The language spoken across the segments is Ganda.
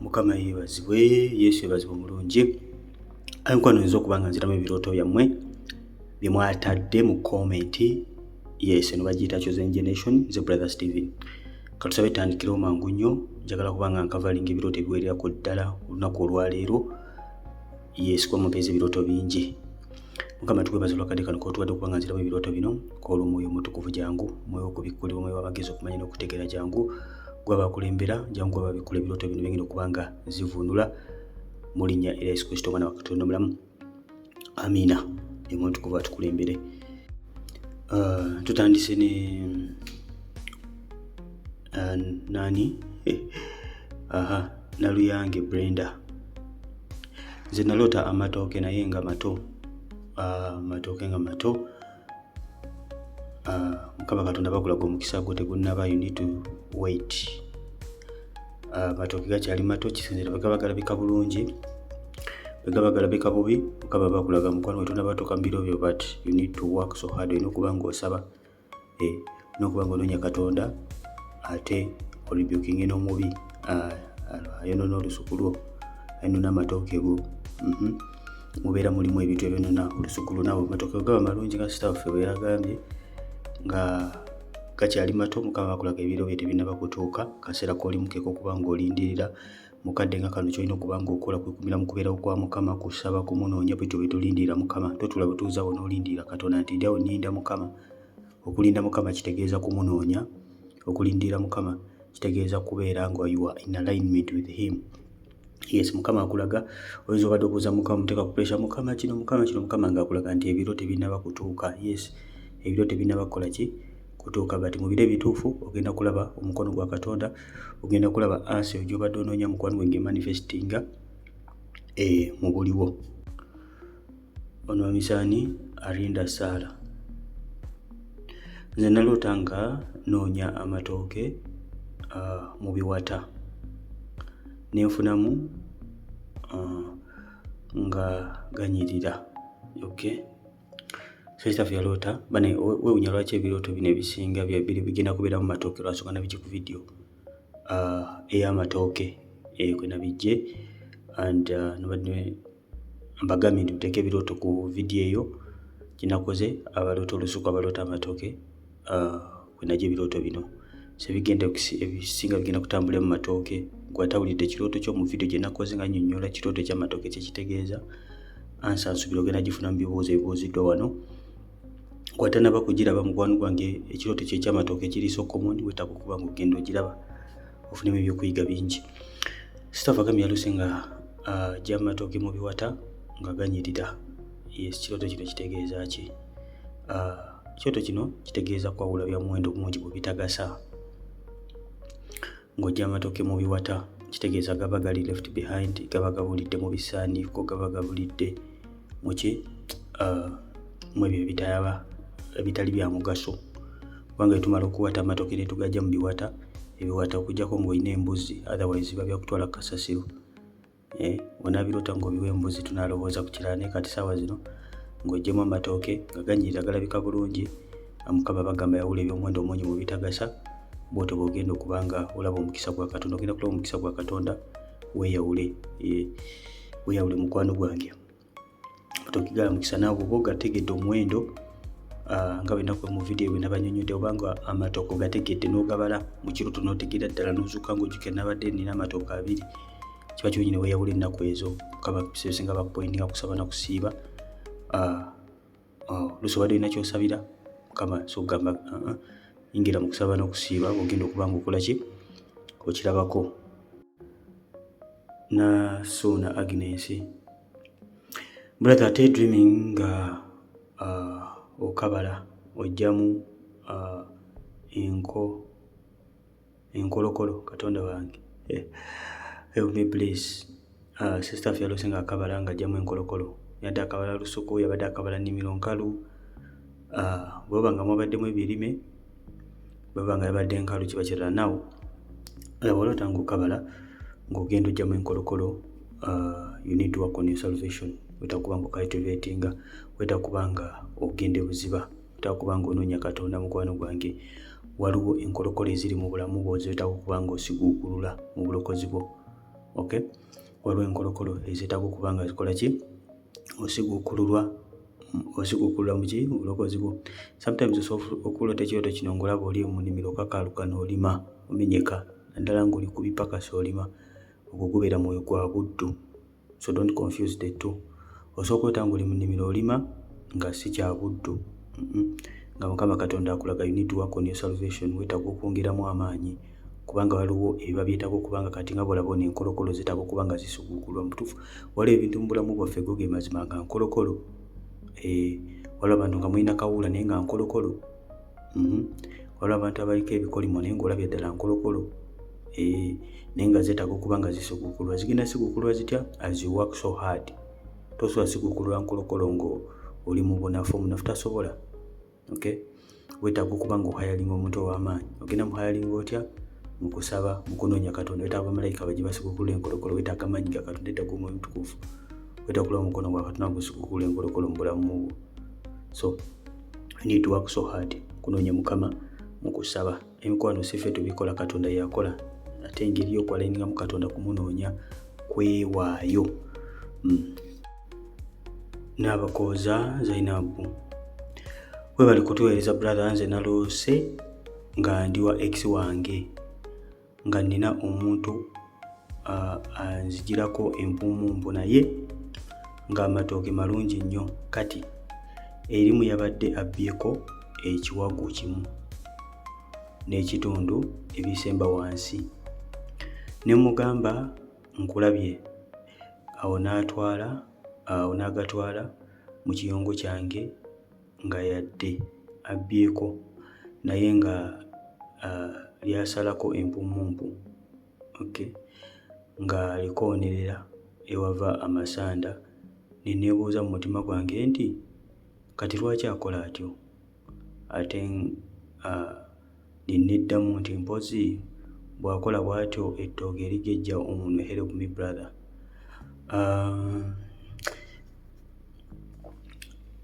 Mukama yeebazibwe, Yesu yeebazibwe omulungi. Ankwano nzo okubanga nziramu ebirooto byammwe bye mwatadde mu komenti. Yes, eno bagiyita Chosen Generation, nze Brother Steven. Katusabe tandikirewo mangu nnyo, njagala kubanga nkavalinga ebirooto ebiwererako ddala olunaku olwaleero. Yes, kuba mumpeeza ebirooto bingi. Mukama tukwebaza olwakadde kano k'otuwadde okubanga nziramu ebirooto bino. Kola omwoyo omutukuvu jangu, omwoyo okubikkulira, omwoyo w'amagezi okumanya n'okutegeera jangu. Gwabakulembera jangu gwababikula ebirooto bino bingenda okubanga zivunula mu linnya erya Yesu Kristo omwana wa Katonda omulamu. Amiina. Omwoyo omutukuvu atukulembere. Tutandise ne nani? Naluyange Brenda. Nze naloota amatooke naye nga mato. Amatooke nga mato. Mukama Katonda bakulaga omukisa gwo tegunnaba, you need to wait. Amatooke gakyali mato, kisinzira bwe gaba galabika bulungi, bwe gaba galabika bubi, Mukama bakulaga mukwano we tonabatuuka mu biro byo, but you need to work so hard. Olina okuba ng'osaba, n'okuba ng'onoonya Katonda, ate olibyukinge n'omubi ayonoona olusuku lwo, ayonoona amatooke go. Mubeera mulimu ebintu ebyonoona olusuku lwo. Nabo amatooke gaba malungi nga sita waffe bwe yagambye nga gakyali mato. Mukama bakulaga ebiro bye tebinnaba kutuuka, kaseera k'olimu ke k'okuba ng'olindirira. Mukadde nga kano kyolina okuba ng'okola kwekumira mu kubeerawo kwa Mukama, kusaba, kumunoonya bwetyo bwe tolindirira Mukama. Totula butuuza wo n'olindirira Katonda nti ndyawo nninda Mukama. Okulinda Mukama kitegeeza kumunoonya. Okulindirira Mukama kitegeeza kubeera nga you are in alignment with him. Yes, Mukama akulaga. Oyinza obadde okubuuza Mukama, muteeka ku pressure, Mukama kino, Mukama kino, Mukama ng'akulaga nti ebiro tebinnaba kutuuka. Yes, ebiro tebinnaba kukola ki? Kutuuka, bati mu biro ebituufu ogenda kulaba omukono gwa Katonda, ogenda kulaba answer gy'obadde onoonya mukwano gwe ng'emanifestinga mu buliwo. Ono Amisaani Arinda Saala. Nze naloota nga noonya amatooke mu biwata, nenfunamu nga ganyirira. Okay, Sister yaloota bane weewunya lwaki ebirooto bino ebisinga bigenda kubeera mu matooke, lwasonga nabijje ku video ey'amatooke kwe nabijje, and nabadde mbagambye nti muteeke ebirooto ku video eyo gyenakoze, abaloota olusuku, abaloota amatooke kwe najja ebirooto bino. Sebigenda ebisinga bigenda kutambula mu matooke. Gwatawulidde ekirooto kyo mu video gyenakoze nga nnyonnyola ekirooto ky'amatooke kyekitegeeza, ansa nsubira ogenda gifuna mu bibuuzo ebibuuziddwa wano. Gwatanaba kugiraba mukwano gwange, ekirooto kye ky'amatooke kiri so common, weetaaga okuba ng'ogenda ogiraba ofunemu ebyokuyiga bingi. Sister agambye yaluse nga ajja amatooke mu biwata nga ganyirira. Yes, kirooto kino kitegeeza ki? Ekirooto kino kitegeeza kwawula bya muwendo mungi bwe bitagasa. Ng'ojja amatooke mu biwata kitegeeza gaba gali left behind, gaba gabulidde mu bisaaniiko, gaba gabulidde mu ki? Mu ebyo ebitali bya mugaso. Kubanga tumala okuwata amatooke ne tugajja mu biwata, ebiwata okuggyako ng'olina embuzi, otherwise biba byakutwala ku kasasiro. Onaabiroota ng'obiwa embuzi tunaalowooza ku kirala, naye kati saawa zino ng'oggyemu amatooke nga ganyirira galabika bulungi, Mukama bagamba yawula eby'omuwendo omungi mu bitagasa, bw'otyo bw'ogenda okuba nga olaba omukisa gwa Katonda. Ogenda kulaba omukisa gwa Katonda, weeyawule mukwano gwange. Amatooke gala mukisa naawe bw'oba ogategedde omuwendo nga bwe nakuba mu video bwe nabanyonnyodde, obanga amatooke ogategedde n'ogabala mu kirooto n'otegeera ddala n'ozuuka ng'ojjukira nabadde nina amatooke 2, kiba kyonyine weeyawula ennaku ezo. Mukama biseebisinga bakupointinga kusaba na kusiiba. Oluusi obadde olina ky'osabira Mukama so kugamba yingira mu kusaba n'okusiiba, ogenda okuba ng'okola ki? Okirabako. Nasuuna Agnes. Brother, ate dreaming nga okabala ojjamu enkolokolo. Katonda wange, help me please. Sister yalose nga akabala nga ajjamu enkolokolo. Yadde akabala lusuku, yabadde akabala nnimiro nkalu. Bw'oba nga mwabaddemu ebirime, bw'oba nga yabadde nkalu, kiba kirala. Nawo bw'oloota ng'okabala ng'ogenda ojjamu enkolokolo, you need to work on your salvation. Weetaaga kuba ng'ocultivatinga, weetaaga kuba nga ogenda ebuziba, weetaaga kuba ng'onoonya Katonda mukwano gwange. Waliwo enkolokolo eziri mu bulamu bwo, weetaaga okuba ng'osiguukulula mu bulokozi bwo. okay? Waliwo enkolokolo ezeetaaga okuba nga zikola ki? Osiguukululwa muki? Obulokozi bwo. Sometimes osobola okulota ekirooto kino ng'olaba oli mu nnimiro okakaaluka n'olima omenyeka, naddala ng'oli ku bipakasi olima, ogwo gubeera mwoyo gwa buddu. So don't confuse the two. Osobola okulota ng'oli mu nnimiro olima nga si kya buddu. Nga Mukama Katonda akulaga you need to work on your salvation, weetaaga okwongeramu amaanyi kubanga waliwo ebiba byetaaga okuba nga kati nga bw'olaba enkolokolo zeetaaga okuba nga zisuguukulwa. Mutuufu waliwo ebintu mu bulamu bwaffe go ge mazima nga nkolokolo. Waliwo abantu nga mulina kawuula naye nga nkolokolo. Waliwo abantu abaliko ebikolimo naye ng'olabye ddala nkolokolo. Naye nga zeetaaga okuba nga zisuguukulwa. Zigenda siguukulwa zitya? As you work so hard. Tosobola siguukulwa nkolokolo ng'oli mu bunafu, omunafu tasobola. Okay? Weetaaga okuba ng'ohayalinga omuntu ow'amaanyi. Ogenda mu hayalinga otya? Mu kusaba, mu kunoonya Katonda. Weetaaga bamalayika bajje basiguukulula enkolokolo. Weetaaga amaanyi ga Katonda, weetaaga Omwoyo Mutukuvu. Weetaaga okulaba omukono gwa Katonda gusiguukulula enkolokolo mu bulamu bwo. So you need to work so hard. Kunoonya Mukama mu kusaba. Emikwano si ffe tubikola, Katonda yakola. Ate engeri y'okwalayininga mu Katonda kumunoonya kwewaayo. Nabakooza Zainabu. Webali kutuweereza brother, nze naloose nga ndi wa ex wange nga nina omuntu anzigirako empummumpu naye ng'amatooke malungi nnyo. Kati erimu yabadde abbyeko ekiwagu kimu n'ekitundu ebisemba wansi. Ne mugamba nkulabye, awo n'agatwala mu kiyongo kyange nga yadde abbyeko naye nga lyasalako empummumpu. Okay? Nga likoonerera ewava amasanda. Ne neebuuza mu mutima gwange nti kati lwaki akola atyo? Ate ne neddamu nti mpozi bw'akola bw'atyo ettooke erigejja omunwe. Help me brother.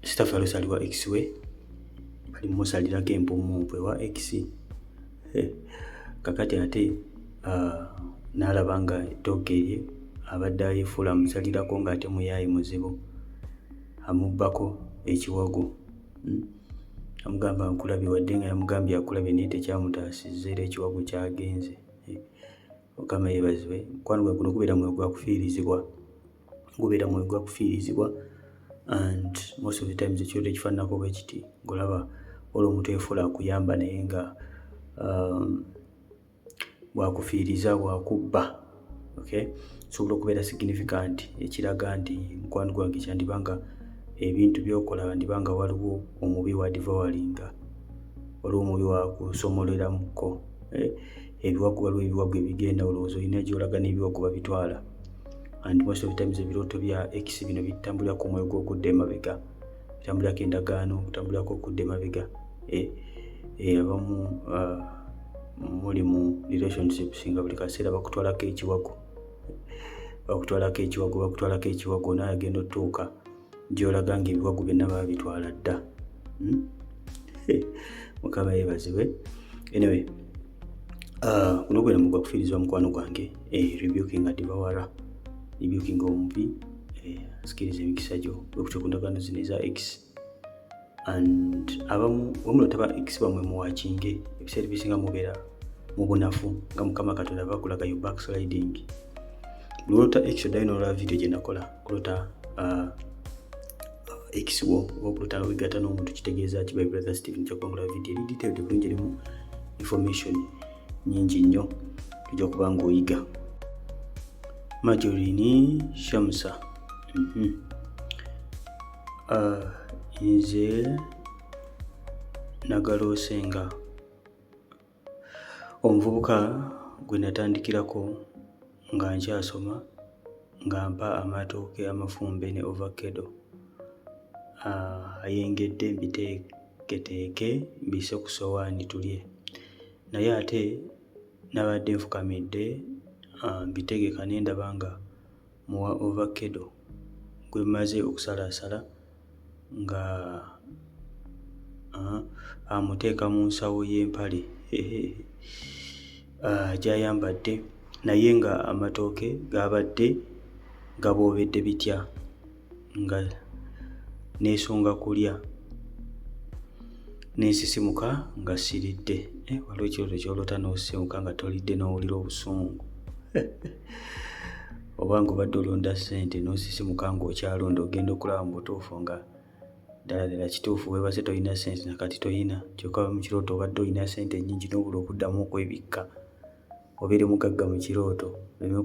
Sitafalusi ali wa ex we, bali mumusalirako empummumpu ewa ex. Kakati ate n'alaba nga ettooke erye abadde alifuula amusalirako ng'ate muyaayi muzibu, amubbako ekiwago. Amugamba nkulabye, wadde nga yamugambye akulabye naye tekyamutaasizza era ekiwago kyagenze. Mukama yeebazibwe. Mukwano gwe guno gubeera mwoyo gwa kufiirizibwa. And most of the times ekirooto ekifaananako bwe kiti ng'olaba olwo omuntu efuula akuyamba naye nga bwakufiiriza, bwakubba. Okay? Sobola okubeera significant ekiraga nti mukwano gwange kyandibanga ebintu by'okola ndibanga waliwo omubi wa devouringa, waliwo omubi wa kusomoleramuko. Ebiwagu, waliwo ebiwagu ebigenda olowooza olina gy'olaga n'ebiwagu babitwala. And most of the times ebirooto bya ex bino bitambulira ku mwoyo gw'okudda emabega, bitambulirako endagaano, bitambulirako okudda emabega. Abamu muli mu relationship singa buli kaseera bakutwalako ekiwago naye agenda otuuka gy'olaga ng'ebiwagu byonna babitwala dda. Mukama yeebazibwe. Anyway, guno gwena mugwa kufiirizibwa mukwano gwange. Rebuking a devourer, rebuking omubi, sikiriza emikisa gyo okutya ku ndagaano zino eza ex. And abamu wamulota ba ex bamwe muwakinge, ebiseera ebisinga mubeera mu bunafu nga Mukama Katonda bakulaga you backsliding. Lwota ex oddayo n'olaba video gye nakola kulota ex wo okulota wegatta n'omuntu kitegeeza ki? By brother Stephen kyakubangola video eri detailed bulungi, erimu information nyingi nnyo tujja kuba ng'oyiga. Majorini Shamsa. Nze nagaloosenga omuvubuka gwe natandikirako nga nkyasoma ng'ampa amatooke, amafumbe ne ovakado. Ayengedde mbiteeketeeke mbise ku sowaani tulye, naye ate nabadde nfukamidde mbitegeka ne ndaba nga muwa ovakado gwe maze okusalaasala nga amuteeka mu nsawo y'empale gy'ayambadde naye nga amatooke gabadde gaboobedde bitya nga neesonga kulya nensisimuka nga siridde. Waliwo ekirooto kyolota n'osisimuka nga tolidde n'owulira obusungu oba ng'obadde olonda ssente n'osisimuka ng'okyalonda ogenda okulaba mu butuufu nga ddala kituufu weebase tolina ssente nakati tolina, kyokka mu kirooto obadde olina ssente nnyingi n'obula okuddamu okwebikka obeere mugagga mu kirooto oleme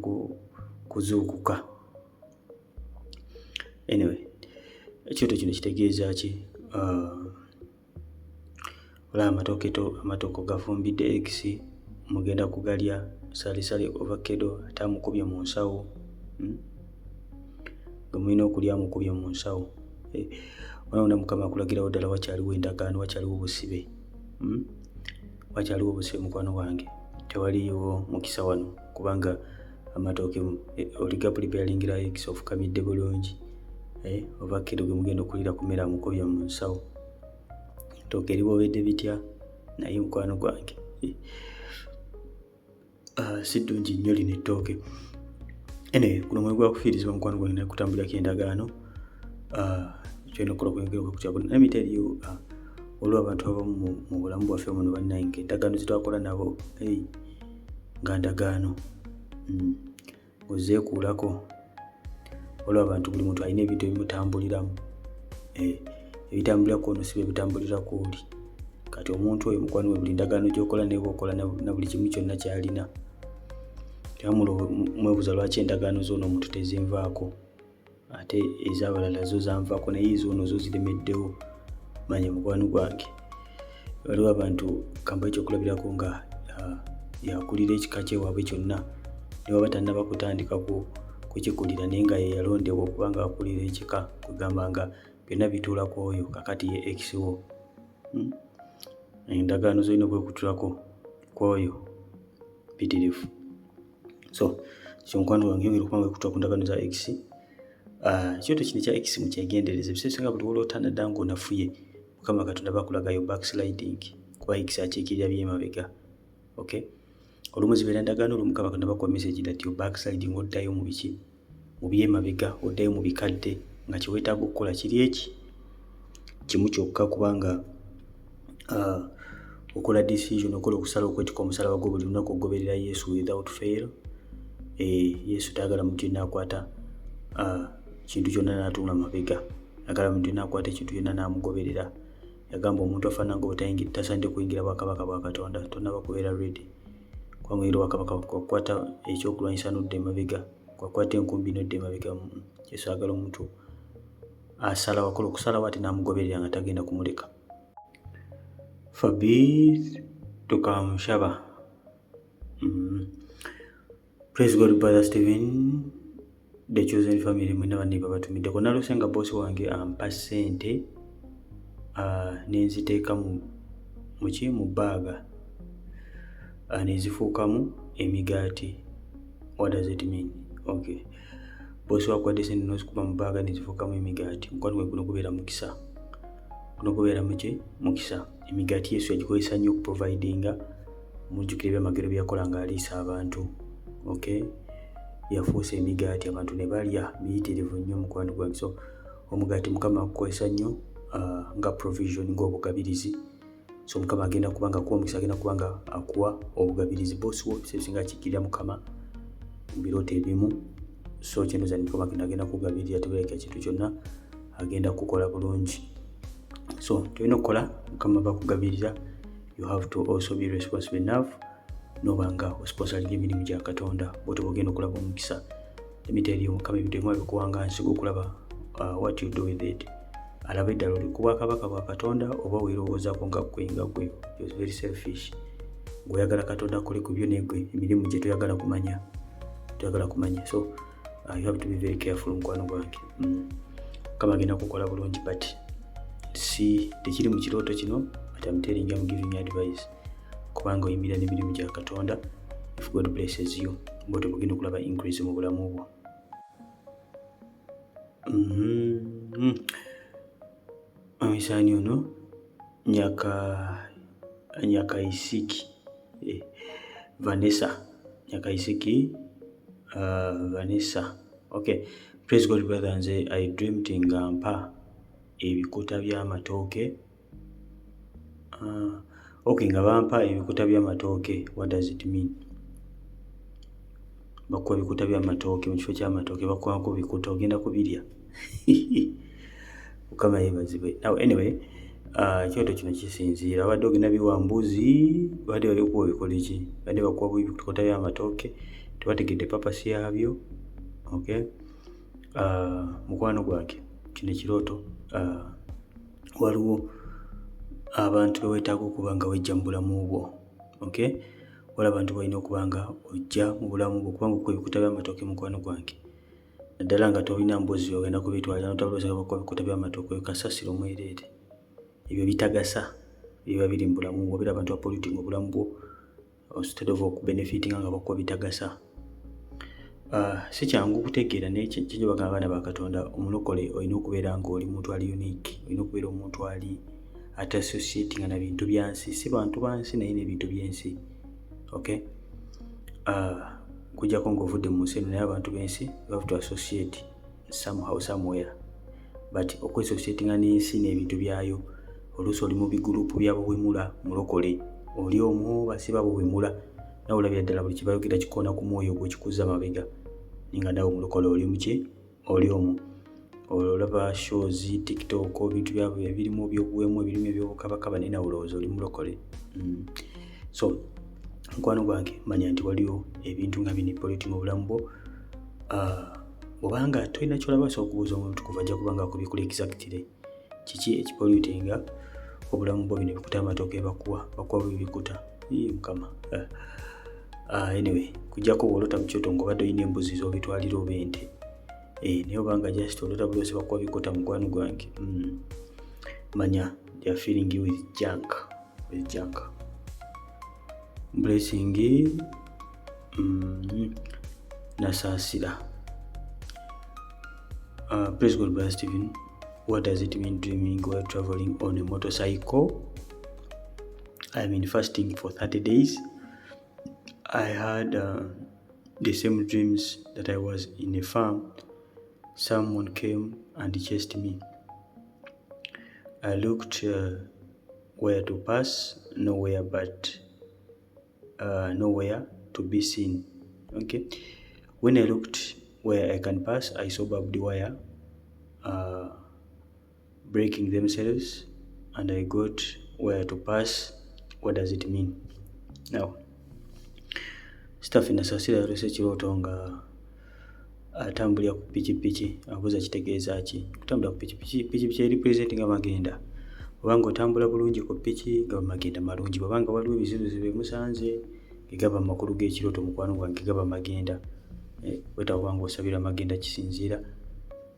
kuzuukuka. Anyway, ekirooto kino kitegeeza ki? Olaba amatooke gafumbidde X mugenda kugalya salisale ovakkedo ate amukubye mu nsawo nga mulina okulya amukubye mu nsawo. Wona Mukama akulagirawo ddala wakyaliwo endagaano, wakyaliwo obusibe, wakyaliwo obusibe mukwano wange, tewaliwo mukisa wano kubanga amatooke oliga preparingira X ofukamidde bulungi. Ovakkedo gwe mugenda okulira kumera amukubye mu nsawo. Ettooke eriboobedde bitya naye mukwano gwange si ddungi nnyo lino ettooke. Anyway, guno mwe gwakufiirizibwa mukwano gwange naye kutambulirako endagaano. Kyolina okukola kwengera okutya kuno. Let me tell you, waliwo abantu abamu mu bulamu bwaffe muno bannange endagaano zetwakola nabo nga ndagaano ozeekuulako. Waliwo abantu buli muntu alina ebintu ebimutambuliramu, ebitambulira ku ono si bye bitambulira ku oli. Kati omuntu oyo mukwano we buli ndagaano gy'okola neeba okola na buli kimu kyonna ky'alina. Mwebuuza lwaki endagaano z'ono omuntu tezinvaako ate ez'abalala zo zanvaako naye ez'ono zo ziremeddewo. Manya mukwano gwange, waliwo abantu kamba ekyokulabirako nga yakulira ekika kyewaabwe kyonna ne waba tannaba kutandika kukikulira naye nga ye yalondebwa okuba nga akulira ekika, kugamba nga byonna bituula ku oyo kakati ye X wo. Endagaano zolina okwekutulako ku oyo mpitirivu. So kyo mukwano gwange yongera okuba nga wekutula ku ndagaano za X. Ekyoto kino ekya X mukyegendereze, ebiseera ebisinga buli lw'olota nadda ng'onafuye Mukama Katonda bakulagayo backsliding kuba X akiikirira by'emabega. Okay, olumu zibeera ndagaano olumu Mukama Katonda bakuwa message that you backsliding, oddayo mu biki, mu by'emabega, oddayo mu bikadde, nga kye weetaaga okukola kiri eki kimu kyokka kubanga okola decision, okola okusala okwetika omusalaba gwo buli lunaku ogoberera Yesu without fail. Yesu tayagala muntu yenna akwata kintu kyonna n'atuula mabega, ayagala muntu yenna akwata ekintu kyonna n'amugoberera. Yagamba omuntu afaanana ng'obutayingira tasaanidde kuyingira bwakabaka bwa Katonda, tonnaba kubeera ready. Kubanga era bwakabaka kwakwata ekyokulwanyisa n'odda emabega, kwakwata enkumbi n'odda emabega. Yesu ayagala omuntu asalawo, akola okusalawo ate n'amugoberera nga tagenda kumuleka. Fabrice Tukamushaba. Praise God, Brother Stephen, the chosen family, mwena banne babatumidde. Ko nalose nga bosi wange ampa ssente nenziteeka mu baaga nezifuukamu emigaati. What does it mean? Okay, bosi wakwadde ssente n'ozikuba mu baaga nezifuukamu emigaati. Mukwano gwe guno gubeera mukisa, guno gubeera mukisa. Emigaati Yesu yagikozesa nnyo okuprovidinga. Mujjukira ebyamagero bye yakola ng'aliisa abantu. Okay, yafuusa emigaati abantu ne balya, miyitirivu nnyo mukwano gwange. So omugaati Mukama akukozesa nnyo nga provision, ng'obugabirizi. So Mukama agenda kubanga akuwa omukisa, agenda kubanga akuwa obugabirizi. Bosi wo ebisinga akiikirira Mukama mu birooto ebimu. So kyendoza Mukama agenda kugabirira, tebaleka kintu kyonna agenda kukola bulungi. So tulina okukola Mukama bakugabirira. You have to also be responsible enough nobanga osponsoring emirimu gya Katonda bw'otyo bw'ogenda okulaba omukisa. Let me tell you, Mukama ebintu ebimu abikuwanga nsigo okulaba what you do with it. Alaba eddala oli ku bwakabaka bwa Katonda oba weerowoozaako nga gwe. You're very selfish. Ng'oyagala Katonda akole ku byo negwe emirimu gye toyagala kumanya. So you have to be very careful mukwano gwange. Mukama agenda kukola bulungi, but tekiri mu kirooto kino, but I'm telling you, I'm giving you advice. Kubanga oyimirira n'emirimu gya Katonda, if God blesses you, bw'otyo bw'ogenda okulaba increase mu bulamu bwo. Amisaani ono Nyakaisiki Vanessa Nyakaisiki Vanessa. Okay. Praise God brother, nze I dreamed nga mpa ebikuta by'amatooke. Okay, nga bampa ebikuta by'amatooke. What does it mean? Bakuwa ebikuta by'amatooke mu kifo ky'amatooke, bakuwako bikuta ogenda kubirya. Mukama yeebazibwe. Now anyway, ekyoto kino kisinziira abadde ogenda biwambuzi badde balikuwa bikole ki, badde bakuwa ebikuta by'amatooke, tebategedde papasi yaabyo. Okay. Mukwano gwange kino ekirooto waliwo abantu beweetaaga okuba nga wejja mu bulamu bwo. Okay. Waliwo abantu balina okuba nga ojja mu bulamu bwo kubanga okuwa ebikuta by'amatooke mukwano gwange. Naddala nga tolina mboozi ogenda kubitwala notabulooza bakuwa ebikuta by'amatooke kasasiro omwereere. Ebyo bitagasa biba biri mu bulamu bwo, bira abantu bapolitinga obulamu bwo instead of okubenefitinga nga bakuwa bitagasa. Si kyangu kutegeera n'ekyo bagamba abaana ba Katonda, omulokole olina okubeera ng'oli muntu ali unique, olina okubeera omuntu ali atassociatinga na bintu bya nsi, si bantu ba nsi naye n'ebintu by'ensi. Okay. Kujjako ng'ovudde mu nsi eno naye abantu b'ensi you have to associate somehow somewhere, but okweassociatinga n'ensi n'ebintu byayo oluusi oli mu bigurupu byabuwemula mulokole, oli omwo basiba buwemula nawe olabira ddala buli kibayogera kikoona ku mwoyo gwe kikuza amabega ninga nawe mulokole oli muki oli omwo. Olaba shows TikTok bintu byabwe ebirimu ebyobuwemu ebirimu ebyobukabakaba naye nawe olowooza oli mulokole. So mukwano gwange manya nti waliwo ebintu nga bino politika mu bulamu bwo. Bw'obanga tolina kyolaba so okubuuza omuntu kuva ajja kubanga akubikula exactly kiki ekipolutinga obulamu bwo bino ebikuta amatooke bakuwa bibikuta. Mukama. Anyway, kujjako bw'olota mu kyoto ng'obadde olina embuzi z'obitwalira oba ente. Naye obanga just olota buloosi bakuwa bikuta mukwano gwange. Manya they are filling you with junk. Blessing Nasaasira. Praise God, Brother Stephen. What does it mean dreaming while traveling on a motorcycle? I've been fasting for 30 days. I had the same dreams that I was in a farm. Someone came and chased me. I looked where to pass, nowhere to be seen. Okay. When I looked where I can pass, I saw barbed wire breaking themselves, and I got where to pass. What does it mean? Now, Staff Nasaasira yalose ekirooto nga atambulira ku pikipiki. Abuuza kitegeeza ki? Kutambula ku pikipiki representing amagenda. Bw'obanga otambula bulungi ku piki gaba magenda malungi, bw'obanga waliwo ebizibuzibu emusanze gegaba amakulu g'ekirooto mukwano gwange gaba amagenda. Wetawanga osabira amagenda kisinziira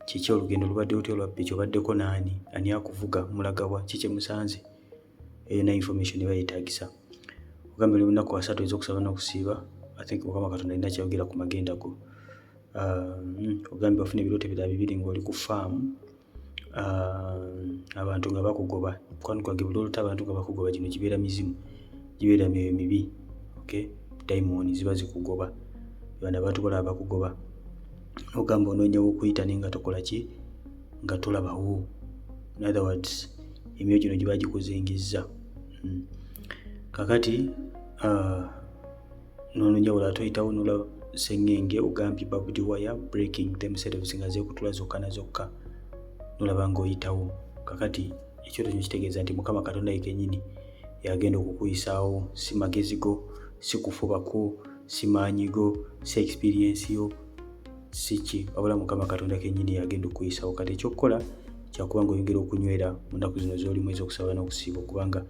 kiki olugendo lubadde otyo olwa piki, obaddeko naani, ani akuvuga, mulagawa, kiki musanze. Eyo na information bayetaagisa. Ogambye lunaku 3 ez'okusaba n'okusiiba. I think Mukama Katonda alina kyayogera ku magenda go. Ogambye wafuna ebirooto ebirala 2 ng'oli ku farm. Abantu nga bakugoba. Mukwano gwange buli olota abantu nga bakugoba, gino gibeera mizimu, gibeera myoyo mibi. Okay. Daimoni ziba zikugoba. Bana abantu balaba bakugoba. Ogamba onoonyawo okuyita naye nga tokola ki, nga tolabawo. In other words, emyoyo gino giba gikuzingizza. Kakati noonoonya wala toyitawo n'olaba sengenge ogambye barbed wire breaking themselves nga zeekutula zokka na zokka n'olaba ng'oyitawo. Kakati ekyoto kino kitegeeza nti Mukama Katonda ye kennyini yagenda okukuyisaawo, si magezi go, si kufuba ko, si maanyi go, si experience yo, si ki, wabula Mukama Katonda kennyini yagenda okukuyisaawo. Kati ekyokukola kyakuba ng'oyongera okunywera mu nnaku zino z'olimu ez'okusaba n'okusiiba, kubanga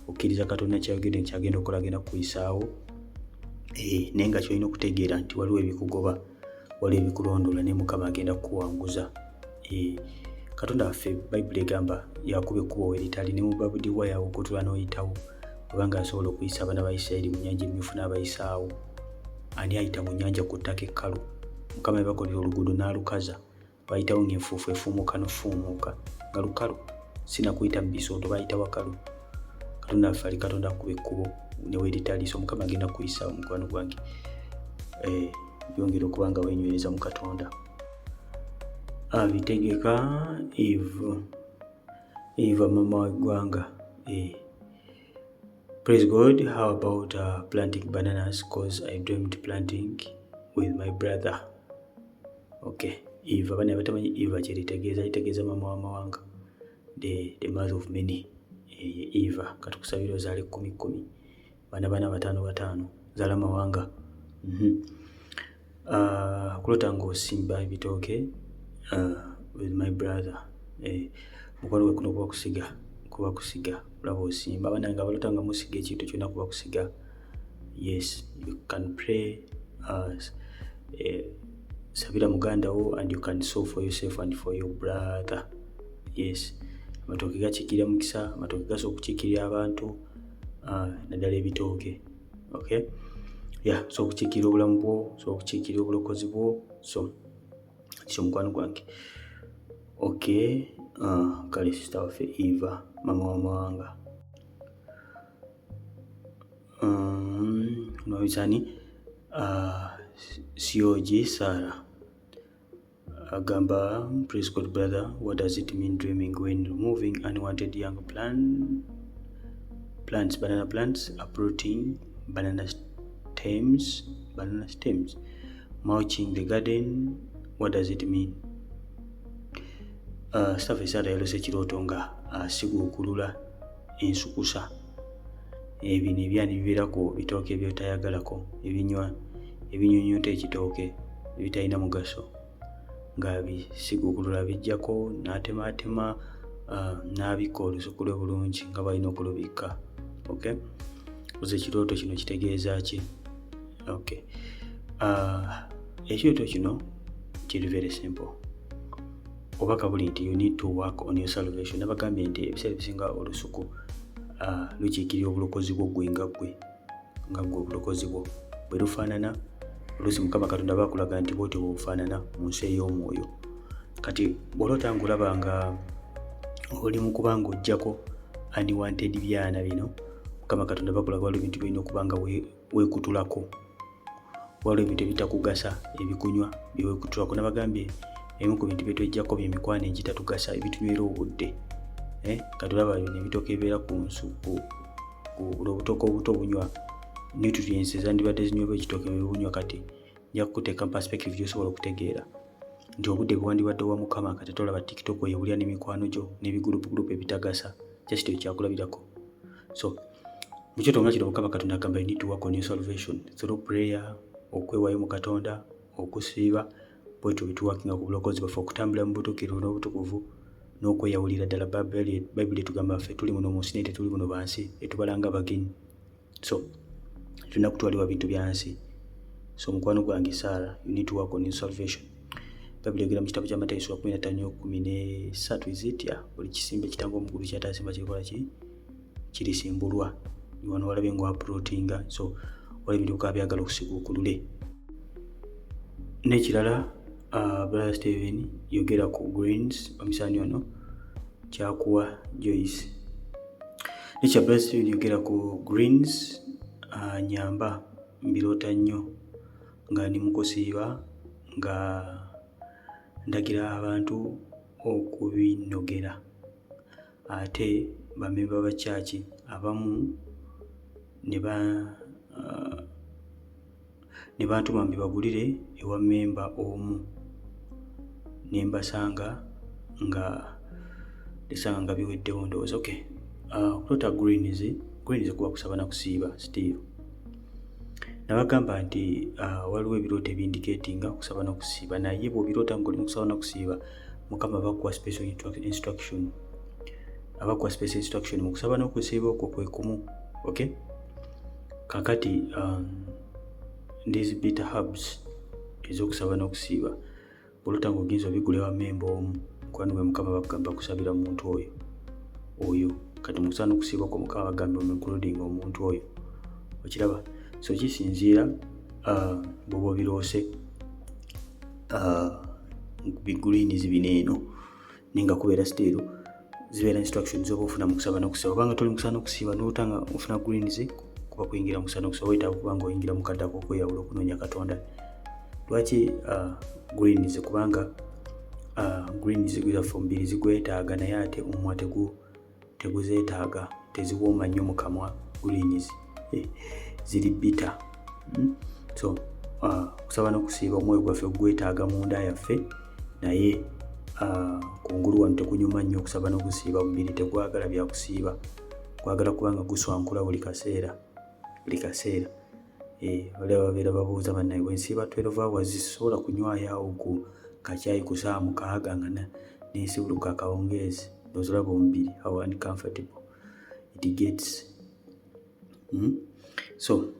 okkiriza Katonda kyayogedde nti agenda okukola, agenda kukuyisaawo. Naye nga kyolina okutegeera nti waliwo ebikugoba, waliwo ebikulondoola, naye Mukama agenda kukuwanguza. Katonda waffe Bayibuli egamba yakuba ekkubo eritali ne mu barbed wire okutula n'oyitawo. Kubanga asobola okuyisa abaana ba Isirayiri mu nnyanja emmyufu n'abayisaawo. Ani ayita mu nnyanja ku ttaka ekkalu? Mukama yabakolera oluguudo n'alukaza, bayitawo ng'enfuufu efuumuuka n'ofuumuuka nga lukalu, sinakuyita mu bisooto, bayita wakalu. Katonda waffe ali Katonda akuba ekkubo ne weeritali, so Mukama agenda kuyisaawo mukwano gwange. yongera okuba nga wenywereza mu Katonda. Bitegeka Eva mama w'eggwanga. Praise God. How about planting bananas? Cause I dreamed planting with my brother. Okay. Eva bana batamanyi Eva kitegeeza mama w'amawanga, the mother of many. Eva katukusabira ozaale 10 bana 5 zaala mawanga. Kulota ng'osimba ebitooke with my brother. Mukwano gwe kuno kuba kusiga olaba osimba abana nga balota nga musiga ekintu kyonna kuba kusiga. Yes, you can pray sabira muganda wo and you can sow for yourself and for your brother. Yes, amatooke gakikira mukisa, amatooke gasobola okukikirira abantu naddala ebitooke. Okay, yeah, so okukiikirira obulamu bwo, so okukiikirira obulokozi bwo, so kityo mukwano gwange. Okay, kale sister waffe Eva mama w'amawanga. Noisani Sioji Sarah agamba, praise God brother, what does it mean dreaming when removing unwanted young plants, banana plants, uprooting banana stems, mulching the garden? What does it mean? Staff Sarah yalose ekirooto nga asiguukulula ensukusa. Bino ebyani bibeerako bitooke byotayagalako, ebinyunyuta ekitooke ebitalina mugaso, nga bisiguukulula bijjako n'atematema n'abikka olusuku lwe bulungi nga balina okulubikka. Okay, oze ekirooto kino kitegeeza ki? Okay, ekirooto kino kiri very simple. Obaka buli nti you need to work on your salvation. Nabagambye nti ebiseera bisinga olusuku lukiikirira obulokozi bwo gwe nga gwe obulokozi bwo bwe lufaanana. Oluusi Mukama Katonda bakulaga nti bwotyo bwobufaanana mu nsi ey'omwoyo. Kati bw'olota ng'olaba nga oli mu kuba ng'oggyako unwanted byana bino, Mukama Katonda bakulaga waliwo ebintu byolina okuba nga weekutulako, waliwo ebintu ebitakugasa ebikunywa byeweekutulako. Nabagambye ebimu ku bintu byetwejjako by'emikwano egitatugasa ebitunywera obudde. Katulaba nebitooke ebibeera ku nsuku, obutooke obuto bunywa nutrients ezandibadde zinywebwa ekitooke bwebunywa. Kati nja kukuteeka mu perspective gy'osobola okutegeera nti obudde bwe wandibadde wa Mukama kati tolaba TikTok oyewulira n'emikwano gyo n'ebigurupu ebitagasa, just ekyakulabirako. So mu kyoto nga kino Mukama Katonda agamba you need to work on your salvation through prayer, okwewaayo mu Katonda, okusiiba, bwetyo bituwakinga ku bulokozi bwaffe, okutambula mu butuukirivu n'obutukuvu n'okweyawulira ddala. Bayibuli etugamba ffe tuli muno mu nsi naye tetuli muno bansi, etubalanga abagenyi. So tulina kutwalibwa bintu bya nsi. So mukwano gwange Sarah, you need to work on your salvation. Bayibuli egera mu kitabo kya Matayo 15:13 izitya buli kisimbe kitanga omugulu kyatasimba kirikola kirisimbulwa. Wano walabe ng'uprootinga, so waliwo ebintu bikaba byagala okusiguukulule. N'ekirala Brother Steven yogera ku greens omusani ono kyakuwa Joyce. Nekya Brother Steven yogera ku greens nyamba mbiroota nnyo nga ndi mu kusiiba nga ndagira abantu okubinogera. Ate bamemba ba church abamu ne bantuma mbibagulire ewa memba omu, ne mbasanga nga biweddewo ndowooza. Okay, okulota greens kuba kusaba na kusiiba still. Nabagamba nti waliwo ebirooto ebindicatinga kusaba na kusiiba, naye bw'obiroota ng'oli mu kusaba na kusiiba, Mukama abakuwa special instruction. Abakuwa special instruction mu kusaba n'okusiiba okwo kwe kumu. Okay, kakati these bitter herbs ez'okusaba n'okusiiba bw'olota ng'ogenza obigula ewa memba omu, kwani bwe Mukama bakugamba kusabira muntu oyo. Kati mu kusaba n'okusiiba okwo Mukama bagamba including omuntu oyo. Okiraba? So kisinziira bw'oba obiroose bigreens bino eno, ninga kubeera still zibeera instructions z'oba ofuna mu kusaba n'okusiiba. Obanga toli mu kusaba n'okusiiba n'olota nga ofuna greens, kuba kuyingira musana okusobola weetaaga okuba ng'oyingira mu kadde ak'okweyawula okunoonya Katonda. Lwaki greens? Kubanga greens zaffe omubiri zigwetaaga naye ate omumwa teguzeetaaga, teziwooma nnyo mu kamwa. Greens ziri bitter. So okusaba n'okusiiba omwoyo gwaffe gwetaaga mu nda yaffe, naye kungulu wano tekunyuma nnyo okusaba n'okusiiba. Omubiri tegwagala byakusiiba, gwagala kubanga guswankula buli kaseera. Waliwo babeera babuuza bannaye bwe nsiiba 12 hours sisobola kunywayo awo ku kacaayi ku ssaawa mukaaga nga neesibuluka akawungeezi. Olaba omubiri how uncomfortable it gets. So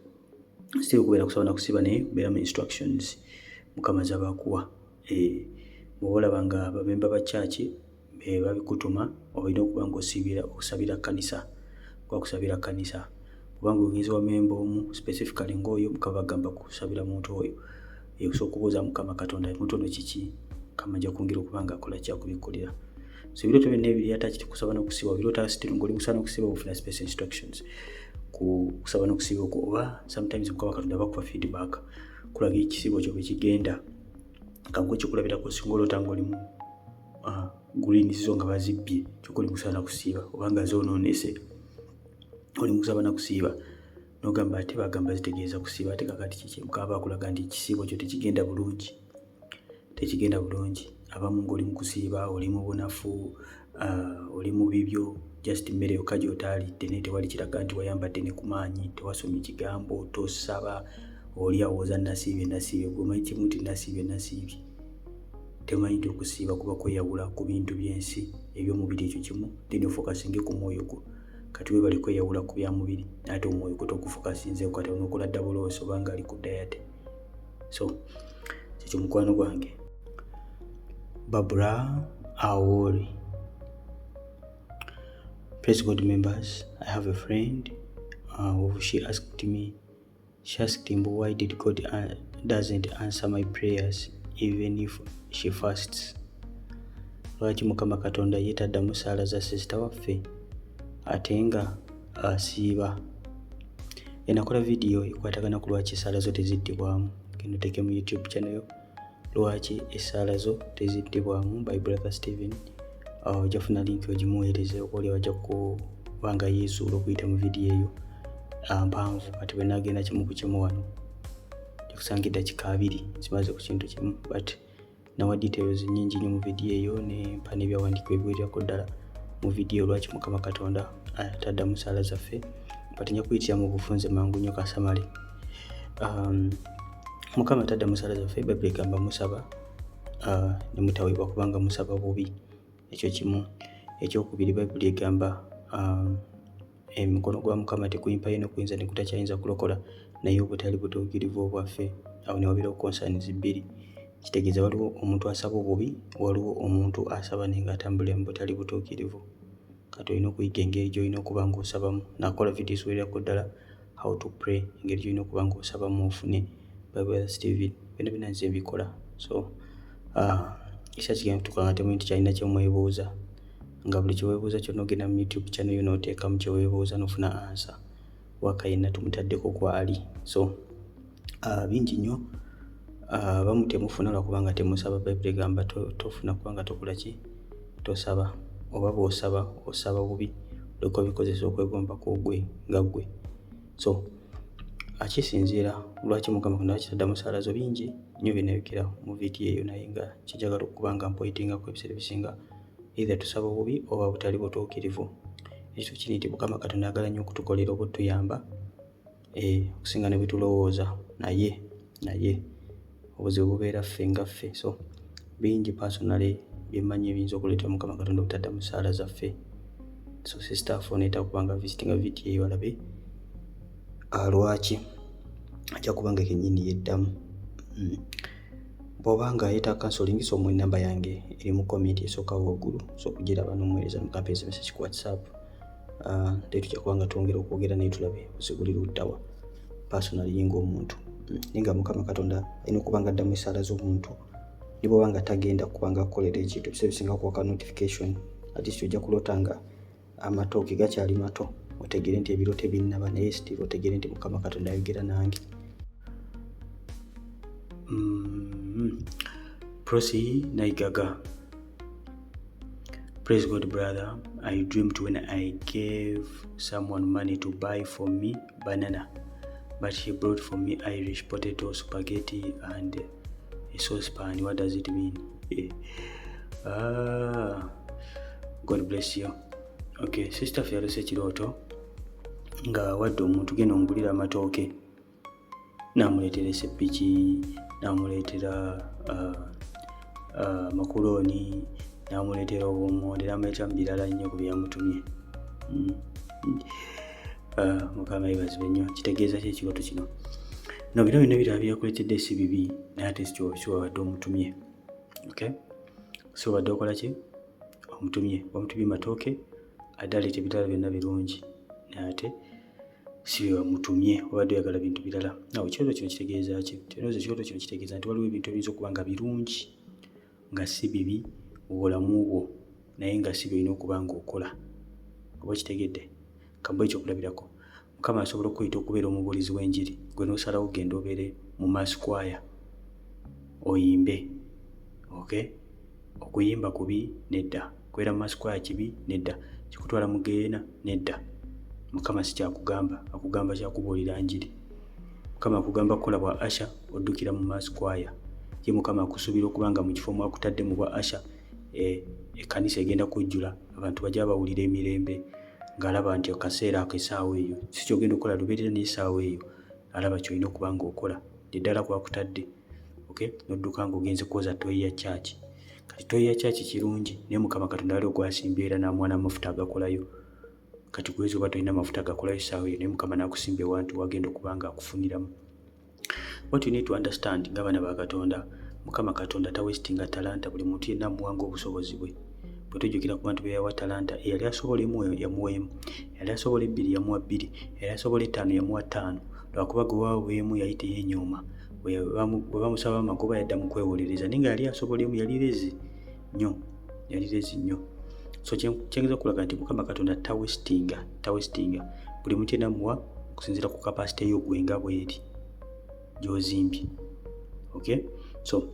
still kubeera kusaba na kusiiba naye beera mu instructions Mukama z'abakuwa. Bw'oba olaba nga bamemba ba church babikutuma, olina okuba ng'osabira kanisa, kusabira kanisa. Kubanga ogenzi wa memba omu specifically ng'oyo Mukama bagamba kusabira muntu oyo, okusobola okubuuza Mukama Katonda mutono kiki Mukama ajja kwongera okuba nga akola kyakubikkulira. So ebirooto byonna ebiri ataki kusaba n'okusiiba, ebirooto asitiri ng'oli kusaba n'okusiiba ofuna special instructions ku kusaba n'okusiiba okwo, oba sometimes Mukama Katonda bakuwa feedback kulaga ekisiibo kyo bwe kigenda. Kangu ekikulabirako singa oloota ng'olimu greens zo nga bazibbye, kyokka oli kusaba na kusiiba, obanga zoonoonese oli kusaba na kusiiba n'ogamba ate bagamba zitegeeza kusiiba, ate kakati kiki? Mukama bakulaga nti ekisiibo kyo tekigenda bulungi. Abamu ng'oli mu kusiiba, oli mu bunafu, oli mu bibyo, just mmere yokka gy'otaalidde naye tewali kiraga nti wayambadde ne ku maanyi, tewasomye kigambo, tosaba, oli awooza nasiibye. Bw'omanyi kimu nti nasiibye, temanyi nti okusiiba kuba kweyawula ku bintu by'ensi eby'omubiri, ekyo kimu. Then ofokasinge ku mwoyo gwo. Kati we bali kweyawula ku bya mubiri, ate omwoyo gwo togufokasinzeeko, kati onookola double loss obanga ali ku diet. So kyekyo mukwano gwange. Barbara Awori. Praise God members, I have a friend she asked him, why did God doesn't answer my prayers even if she fasts? Lwaki Mukama Katonda yeetaddamu ssaala za sister waffe ate nga asiiba? Enakola video ekwatagana ku lwaki essaala zo teziddibwamu. Genda oteeke mu YouTube channel yo lwaki essaala zo teziddibwamu by Brother Stephen. Ojja funa link ogimuweereze, oba oli wajja kubanga yeezuula okuyita mu video eyo mpanvu. Kati bwe nagenda kimu ku kimu wano kusanga eddakiika 2 zimaze ku kintu kimu, but nawa details nnyingi nnyo mu video eyo, ne mpa n'ebyawandiikibwa ebiwererako ddala mu video lwaki Mukama Katonda ataddamu ssaala zaffe. But nja kuyitira mu bufunze mangu nnyo kasamale. Mukama ataddamu ssaala zaffe, Bayibuli egamba musaba ne mutaweebwa kubanga musaba bubi. Ekyo kimu. Ekyokubiri, Bayibuli egamba emikono gwa Mukama tekuyimpa yeno kuyinza ne kutakyayinza kulokola, naye obutali butuukirivu obwaffe. Awo ne wabeerawo concerns bbiri. Kitegeeza waliwo omuntu asaba obubi, waliwo omuntu asaba naye ng'atambulira mu butali butuukirivu. Kati olina okuyiga engeri gy'olina okuba ng'osabamu. Nakola video eziwererako ddala how to pray, engeri gy'olina okuba ng'osabamu ofune by Brother Stephen. Byonna nze mbikola. So ekisa kigenda kutuuka nga temumanyi nti kyalina kye mwebuuza, nga buli kyeweebuuza kyonna ogenda mu YouTube channel yo n'oteekamu kyeweebuuza n'ofuna answer. Waka yenna tumutaddeko kwali. So bingi nnyo. Abamu temufuna lwakubanga temusaba. Bayibuli egamba tofuna kubanga tokola ki? Tosaba. Oba bw'osaba osaba bubi, olyoka obikozesa okwegomba kw'ogwe nga ggwe. So akisinziira lwaki Mukama Katonda kitaddamu ssaala zo bingi nnyo binayogera mu video eyo, naye nga kijagala okuba nga mpointingako ebiseera bisinga either tusaba bubi oba butali butuukirivu. Ekyo kiri nti Mukama Katonda ayagala nnyo okutukolera oba otuyamba okusinga ne bwe tulowooza, naye obuzibu bubeera ffe nga ffe. So bingi personally byemmanyi ebiyinza okuleeta Mukama Katonda obutaddamu ssaala zaffe. So sister affe neetaaga kubanga visitinga video eyo alabe lwaki ajja kubanga kennyini yeddamu. Bw'obanga yeetaaga counseling, so mu namba yange eri mu comment esooka waggulu, so okugiraba n'omuweereza mukampeesa message ku WhatsApp. Tujja kubanga twongera okwogera naye tulabe osigulira oddawa personally ng'omuntu. Naye nga Mukama Katonda alina okuba nga addamu essaala z'omuntu ne bw'oba nga tagenda kubanga akolera ekintu ebiseera bisinga kuwaka notification, at least ojja kuloota nga amatooke gakyali mato otegere nti ebiro tebinnaba naye still otegere nti Mukama Katonda ayogera nange. Prosi Naigaga. Praise God, brother. I dreamed when I gave someone money to buy for me banana, but he brought for me Irish potato, spaghetti, and a saucepan. What does it mean? God bless you. Okay, sister Fialose Kiroto nga wadde omuntu genda omugulira amatooke namuleetera esepiki, namuleetera makuloni, namuleetera obumonde, namuleetera mu birala nnyo ku byamutumye. Mukama yeebazibwe nnyo. Kitegeeza ki ekirooto kino? No, bino byonna birala byakuleetedde si bibi naye ate si wabadde omutumye. Okay, so wadde okola ki? Omutumye. Wamutumye matooke adde aleeta ebirala byonna birungi naye ate si bye wamutumye, wabadde oyagala bintu birala. Nawe ekirooto kino kitegeeza ki? Ekirooto kino kitegeeza nti waliwo ebintu ebiyinza okuba nga birungi nga si bibi mu bulamu bwo naye nga si byolina okuba ng'okola. Oba kitegedde? Kambo ekyo okulabirako. Mukama asobola okuyita okubeera omubuulizi w'enjiri, gwe n'osalawo genda obeere mu maskwaya oyimbe. Okay? Okuyimba kubi nedda, kubeera mu maskwaya kibi nedda, kikutwala mu geena nedda. Mukama si kyakugamba, akugamba kyakubuulira njiri. Mukama akugamba kukola bwa Asha oddukira mu maskwaya. Ye Mukama akusuubira okuba nga mu kifo mwakutadde mu bwa Asha ekkanisa egenda kujjula, abantu bajja bawulira emirembe ng'alaba nti akaseera ako essaawa eyo si kyogenda okukola lubeerera n'essaawa eyo alaba kyolina okuba ng'okola ddala kwakutadde. Okay? Nodduka ng'ogenze kwoza toyi ya church. Kati toyi ya church kirungi naye Mukama Katonda ali ogwasimbye era n'amwana amafuta agakolayo. Kati gwezi oba tolina amafuta agakolayo essaawa eyo naye Mukama n'akusimba ewantu wagenda okuba nga akufuniramu. What you need to understand ng'abaana ba Katonda, Mukama Katonda tawestinga talanta, buli muntu yenna amuwanga obusobozi bwe. Bwe tujjukira ku bantu be yawa talanta, eyali asobola emu yamuwa emu, eyali asobola ebbiri yamuwa bbiri, eyali asobola ettaano yamuwa ttaano. Lwakuba gwe waawa emu yali teyeenyooma, bwe bamusaba amagoba yadda mu kwewolereza, naye nga yali asobola emu yali lezi nnyo. So kyengeza okulaga nti Mukama Katonda tawestinga. Buli muntu yenna amuwa okusinziira ku kapasite yo gwe nga bw'eri gy'ozimbye. Okay? So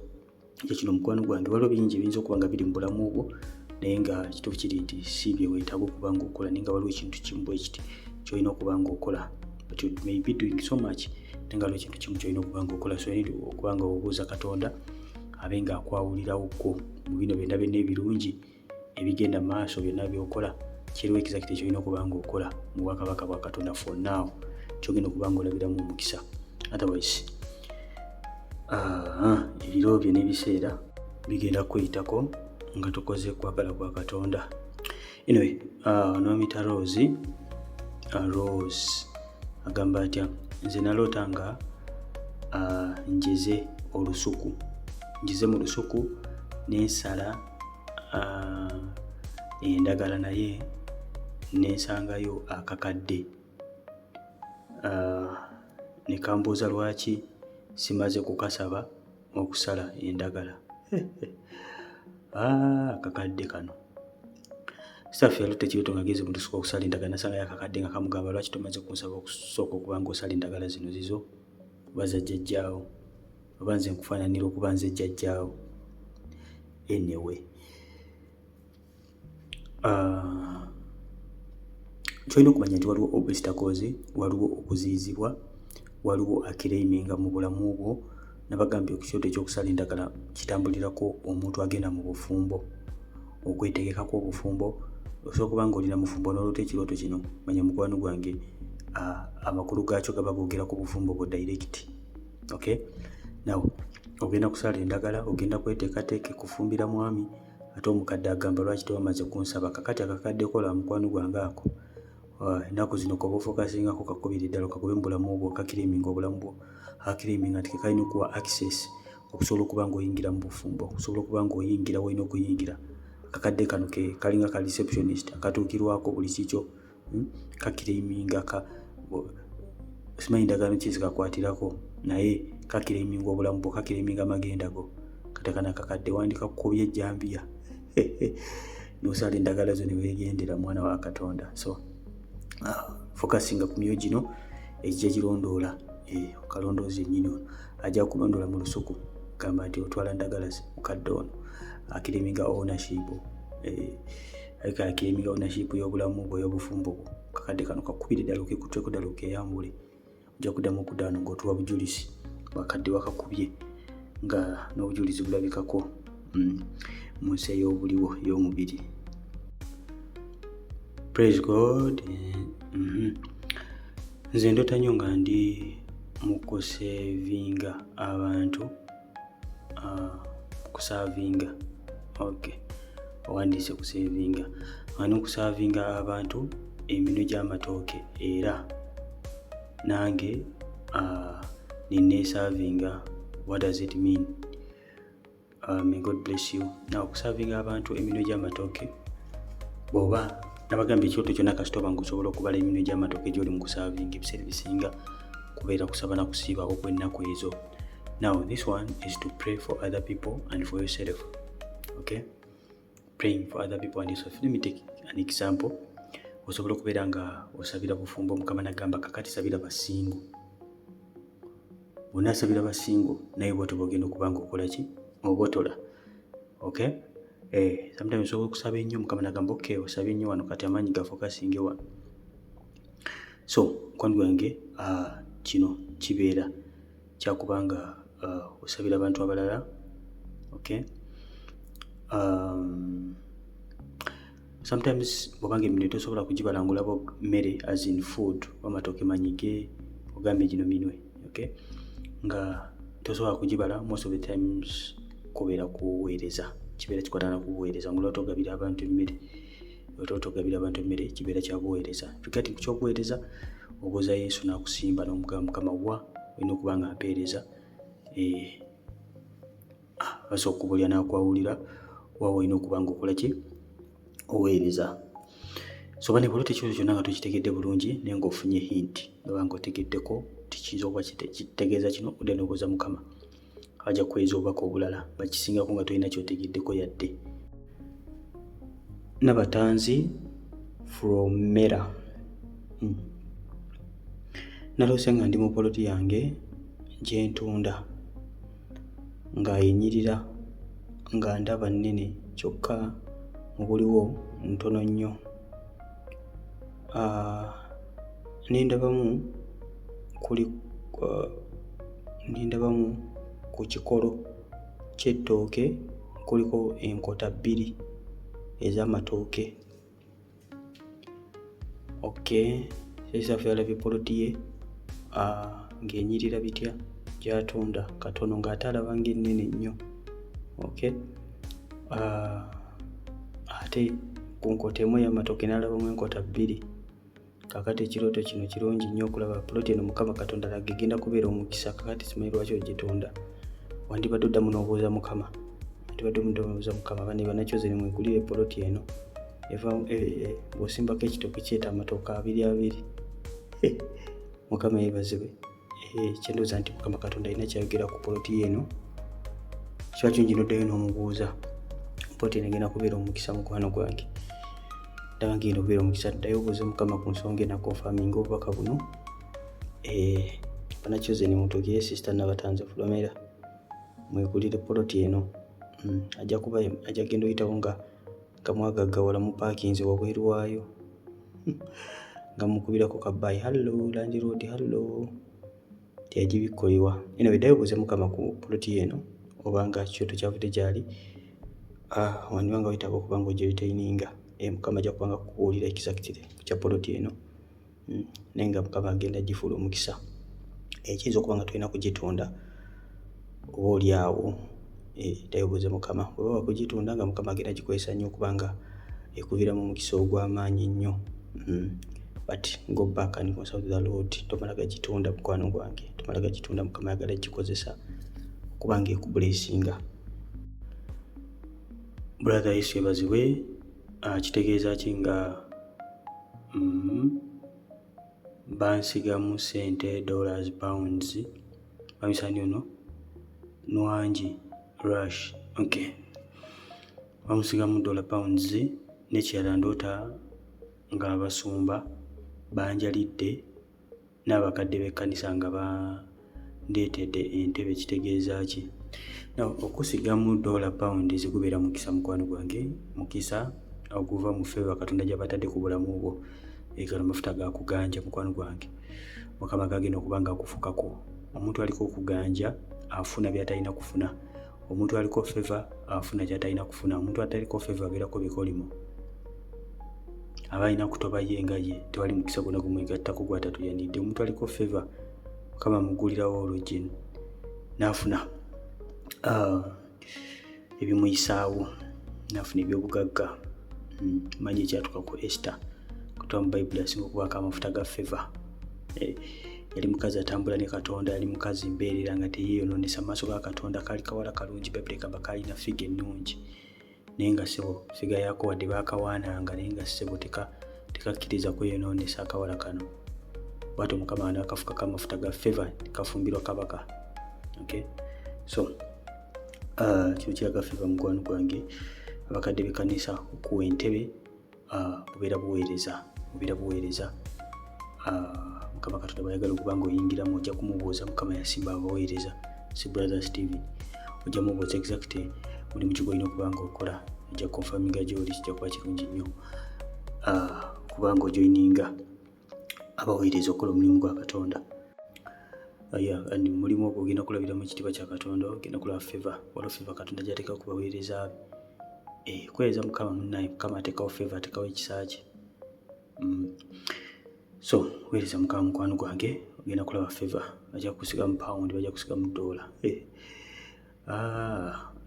ekyo kino mukwano gwange, waliwo bingi ebiyinza okuba nga biri mu bulamu bwo naye nga kituufu kiri nti si bye weetaaga okuba ng'okola, naye nga waliwo ekintu kimu bwe kiti ky'olina okuba ng'okola. But you may be doing so much naye nga waliwo ekintu kimu ky'olina okuba ng'okola. So olina okuba nga obuuza Katonda abe ng'akwawulirawo ko mu bino byonna ebirungi ebigenda mu maaso byonna by'okola. Kiriwo ekizakiti ky'olina okuba ng'okola mu bwakabaka bwa Katonda for now ky'ogenda okuba ng'olabiramu omukisa. Otherwise ebiro bye n'ebiseera bigenda kweyitako nga tukoze kwagala kwa Katonda. Anyway, Nomita Rose agamba atya, nze naloota nga njeze mu lusuku n'ensala endagala naye n'ensangayo akakadde. Ne kambuuza lwaki simaze kukasaba okusala endagala. Akakadde kano sitaffe yalute kirooto nga ageze mu lusuku okusala endagala, nasangayo akakadde nga kamugamba lwaki tomaze kunsaba okusooka okuba ng'osala endagala zino zizo oba za jjajjaawo, oba nze nkufaananira okuba nze jjajjaawo. Anyway, kyolina okumanya nti waliwo obstacles, waliwo okuziyizibwa, waliwo akireiminga mu bulamu bwo. Nabagambye ekyoto ekyokusala endagala kitambulirako omuntu agenda mu bufumbo, okwetegekako obufumbo. Osobola okuba ng'olina mufumbo n'oloota ekirooto kino, manya mukwano gwange amakulu gaakyo gaba googera ku bufumbo bwo direct. Okay? Now ogenda kusala endagala, ogenda kweteekateeka kufumbira mwami, ate omukadde agamba lwaki tewamaze kunsaba. Kakati akakadde kola mukwano gwange ako ennaku zino koba ofokasingako kakubiri ddala okagobe mu bulamu bwo, kakiriminga obulamu bwo, akiriminga nti kalina okuwa access okusobola okuba ng'oyingira mu bufumbo, okusobola okuba ng'oyingira walina okuyingira. Akakadde kano kalinga ka receptionist akatuukirwako buli kikyo, kakiriminga simanyi ndagano ki zikakwatirako naye kakiriminga obulamu bwo, kakiriminga amagenda go. Katakana akakadde wandika kukubya ejjambiya n'osala endagala zo ne weegendera mwana wa Katonda. So focusinga ku myoyo gino ejja girondoola okalondoozi ennyini ono ajja kulondoola mu lusuku gamba nti otwala ndagala mukadde ono akiriminga ownership akiriminga ownership y'obulamu bwe y'obufumbo bwo kakadde kano kakubire ddala okekutteko ddala okeyambule ojja kuddamu okuddaano ng'otuwa bujulizi bakadde wakakubye nga n'obujulizi bulabikako mu nsi ey'obuliwo y'omubiri. Praise God. Nze ndota nnyo nga ndi mu kuseevinga abantu kusaavinga owandiise kuseevinga nga n'okusaavinga abantu eminwe gy'amatooke era nange ninneesaavinga. What does it mean? May God bless you. Now okusaavinga abantu eminwe gy'amatooke bw'oba nabagambye ekyoto kyonna kasitoba ngaosobola okubala eminwe gy'amatooke gy'oli mu kusaavinga ebiseera bisinga kubeera kusaba na kusiiba okw'ennaku ezo. Now this one is to pray for other people and for yourself. Okay? Praying for other people and yourself. Let me take an example. Osobola okubeera nga osabira bufumbo Mukama n'agamba kakati sabira basingo. Bw'onaasabira basingo naye bw'otyo bw'ogenda okuba nga okola ki? Obotola. Okay? Sometimes osobola okusaba ennyo Mukama n'agamba okay osabye nnyo wano kati amaanyi gafokasinge wano. So mukwano gwange kino kibeera kyakubanga osabira abantu abalala. Okay? Sometimes bw'obanga eminwe tosobola kugibala ng'olaba mmere as in food w'amatooke manyige ogambe gino minwe. Okay? Nga tosobola kugibala most of the times kubeera kuweereza kibeera kikwatana kuweereza ng'olaba togabira abantu emmere kibeera kya buweereza. Tukati ku ky'obuweereza obuuza Yesu n'akusimba n'omugamba Mukama wa olina okuba nga mpeereza basooka okubulya n'akwawulira wa olina okuba nga okola ki? Oweereza. So bane bw'olota ekibazo kyonna nga tokitegedde bulungi naye ng'ofunye hint oba nga otegeddeko tikiyinza okuba kitegeeza kino odde n'obuuza Mukama ajja kuweereza obubaka obulala bakisingako nga tolina kyotegeddeko yadde. Nabatanzi from Mera. Naloose nga ndi mu poloti yange gye ntunda nga yenyirira nga ndaba nnene kyokka mubuliwo ntono nnyo. Nindabamu ku kikolo ky'ettooke kuliko enkota 2 ez'amatooke. Okay, sesaffe yalabye poloti ye ng'enyirira bitya gy'atunda katono ng'ate alaba ng'ennene nnyo. Okay, ate ku nkota emu y'amatooke n'alabamu enkota 2. Kakati ekirooto kino kirungi nnyo okulaba poloti eno Mukama Katonda agenda kubeera omukisa. Kakati simanyi lwaki ogitunda. Wandibadde oddamu n'obuuza Mukama. Bane bannakyoze nimwegulire poloti eno bw'osimbako ekitooke kyeta amatooke 2. Mukama yeebazibwe. Kyendooza nti Mukama Katonda alina kyayogera ku poloti eno. Kiba kirungi n'oddayo n'omubuuza. Poloti eno egenda kubeera omukisa mukwano gwange. Ndaba ngenda okubeera omukisa. Ddayo obuuze Mukama ku nsonga enakonfaminga obubaka buno. Bannakyoze nimutugire sister Nabatanzi Fulomera mwegulire poloti eno. Ajja genda oyitawo nga mwagaggawala mu parkinze wabweru waayo nga mukubirako kabbayi hallo Land Road hallo teyagibikkolebwa. Anyway, ddayo obuuze Mukama ku poloti eno obanga kyoto kyavudde gyali wandibanga oyitako okubanga ogyeritaininga. Mukama ajja kubanga kubuulira exactly kya poloti eno naye nga Mukama agenda gifuula omukisa. Ekiyinza okuba nga tulina kugitunda oba oli awo ddayo obuuze Mukama bw'oba wakugitunda nga Mukama agenda gikozesa nnyo okubanga ekuviiramu omukisa ogw'amaanyi nnyo. But go back and consult the Lord. Tomalaga gitunda mukwano gwange, tomalaga gitunda. Mukama ayagala gikozesa okubanga ekubulesinga. Brother Yesu yeebazibwe. Kitegeeza ki nga bansigamu sente dollars pounds bamisani ono Nwangi Rush. Okay, bamusigamu $pounds n'ekirala ndoota nga abasumba banjalidde n'abakadde b'ekkanisa nga bandeetedde entebe. Kitegeeza ki? Okusigamu $, zigubeera mukisa mukwano gwange, mukisa oguva mu feva Katonda gy'abatadde ku bulamu bwo. Gano amafuta gakuganja mukwano gwange, Mukama gagenda okuba nga akufukako. Omuntu aliko okuganja afuna by'atalina kufuna. Omuntu aliko feva afuna ky'atalina kufuna. Omuntu ataliko feva abeerako bikolimo. Aba alina kutoba ye nga ye, tewali mukisa gwonna gumwegattako gw'atatuyanidde. Omuntu aliko feva Mukama amugulirawo oluggi n'afuna ebimuyisaawo, n'afuna eby'obugagga. Manyi ekyatuuka ku Esther kutwa mu Bayibuli asinga okubaako amafuta ga feva. Yali mukazi atambula ne Katonda, yali mukazi mbeerera nga teyeeyonoonesa. Amaaso ga Katonda kaali kawala kalungi, Bayibuli egamba kaalina figa ennungi. Naye nga ssebo figa yaako wadde baakawaananga, naye nga ssebo tekakkiriza kweyonoonesa akawala kano. Bw'atyo Mukama n'akafukako amafuta ga feva kafumbirwa kabaka. So kino kiraga feva mukwano gwange. Abakadde b'ekkanisa okuwa entebe bubeera buweereza. Mukama Katonda bw'ayagala okuba nga oyingiramu ojja kumubuuza Mukama yasimba abaweereza. Si Brother Steve ojja mubuuza exactly mulimu ki gw'olina okuba nga okola. Ojja konfaminga gy'oli, kijja kuba kirungi nnyo okuba nga ojoyininga abaweereza okukola omulimu gwa Katonda. Mulimu ogwo ogenda kulabiramu ekitiibwa kya Katonda, ogenda kulaba feva. Waliwo feva Katonda gy'ateeka ku baweereza be. Kuweereza Mukama munnaye, Mukama ateekawo feva, ateekawo ekisa kye. So weereza Mukama mukwano gwange, ogenda kulaba feva. Bajja kusiga mu pound, bajja kusiga mu $.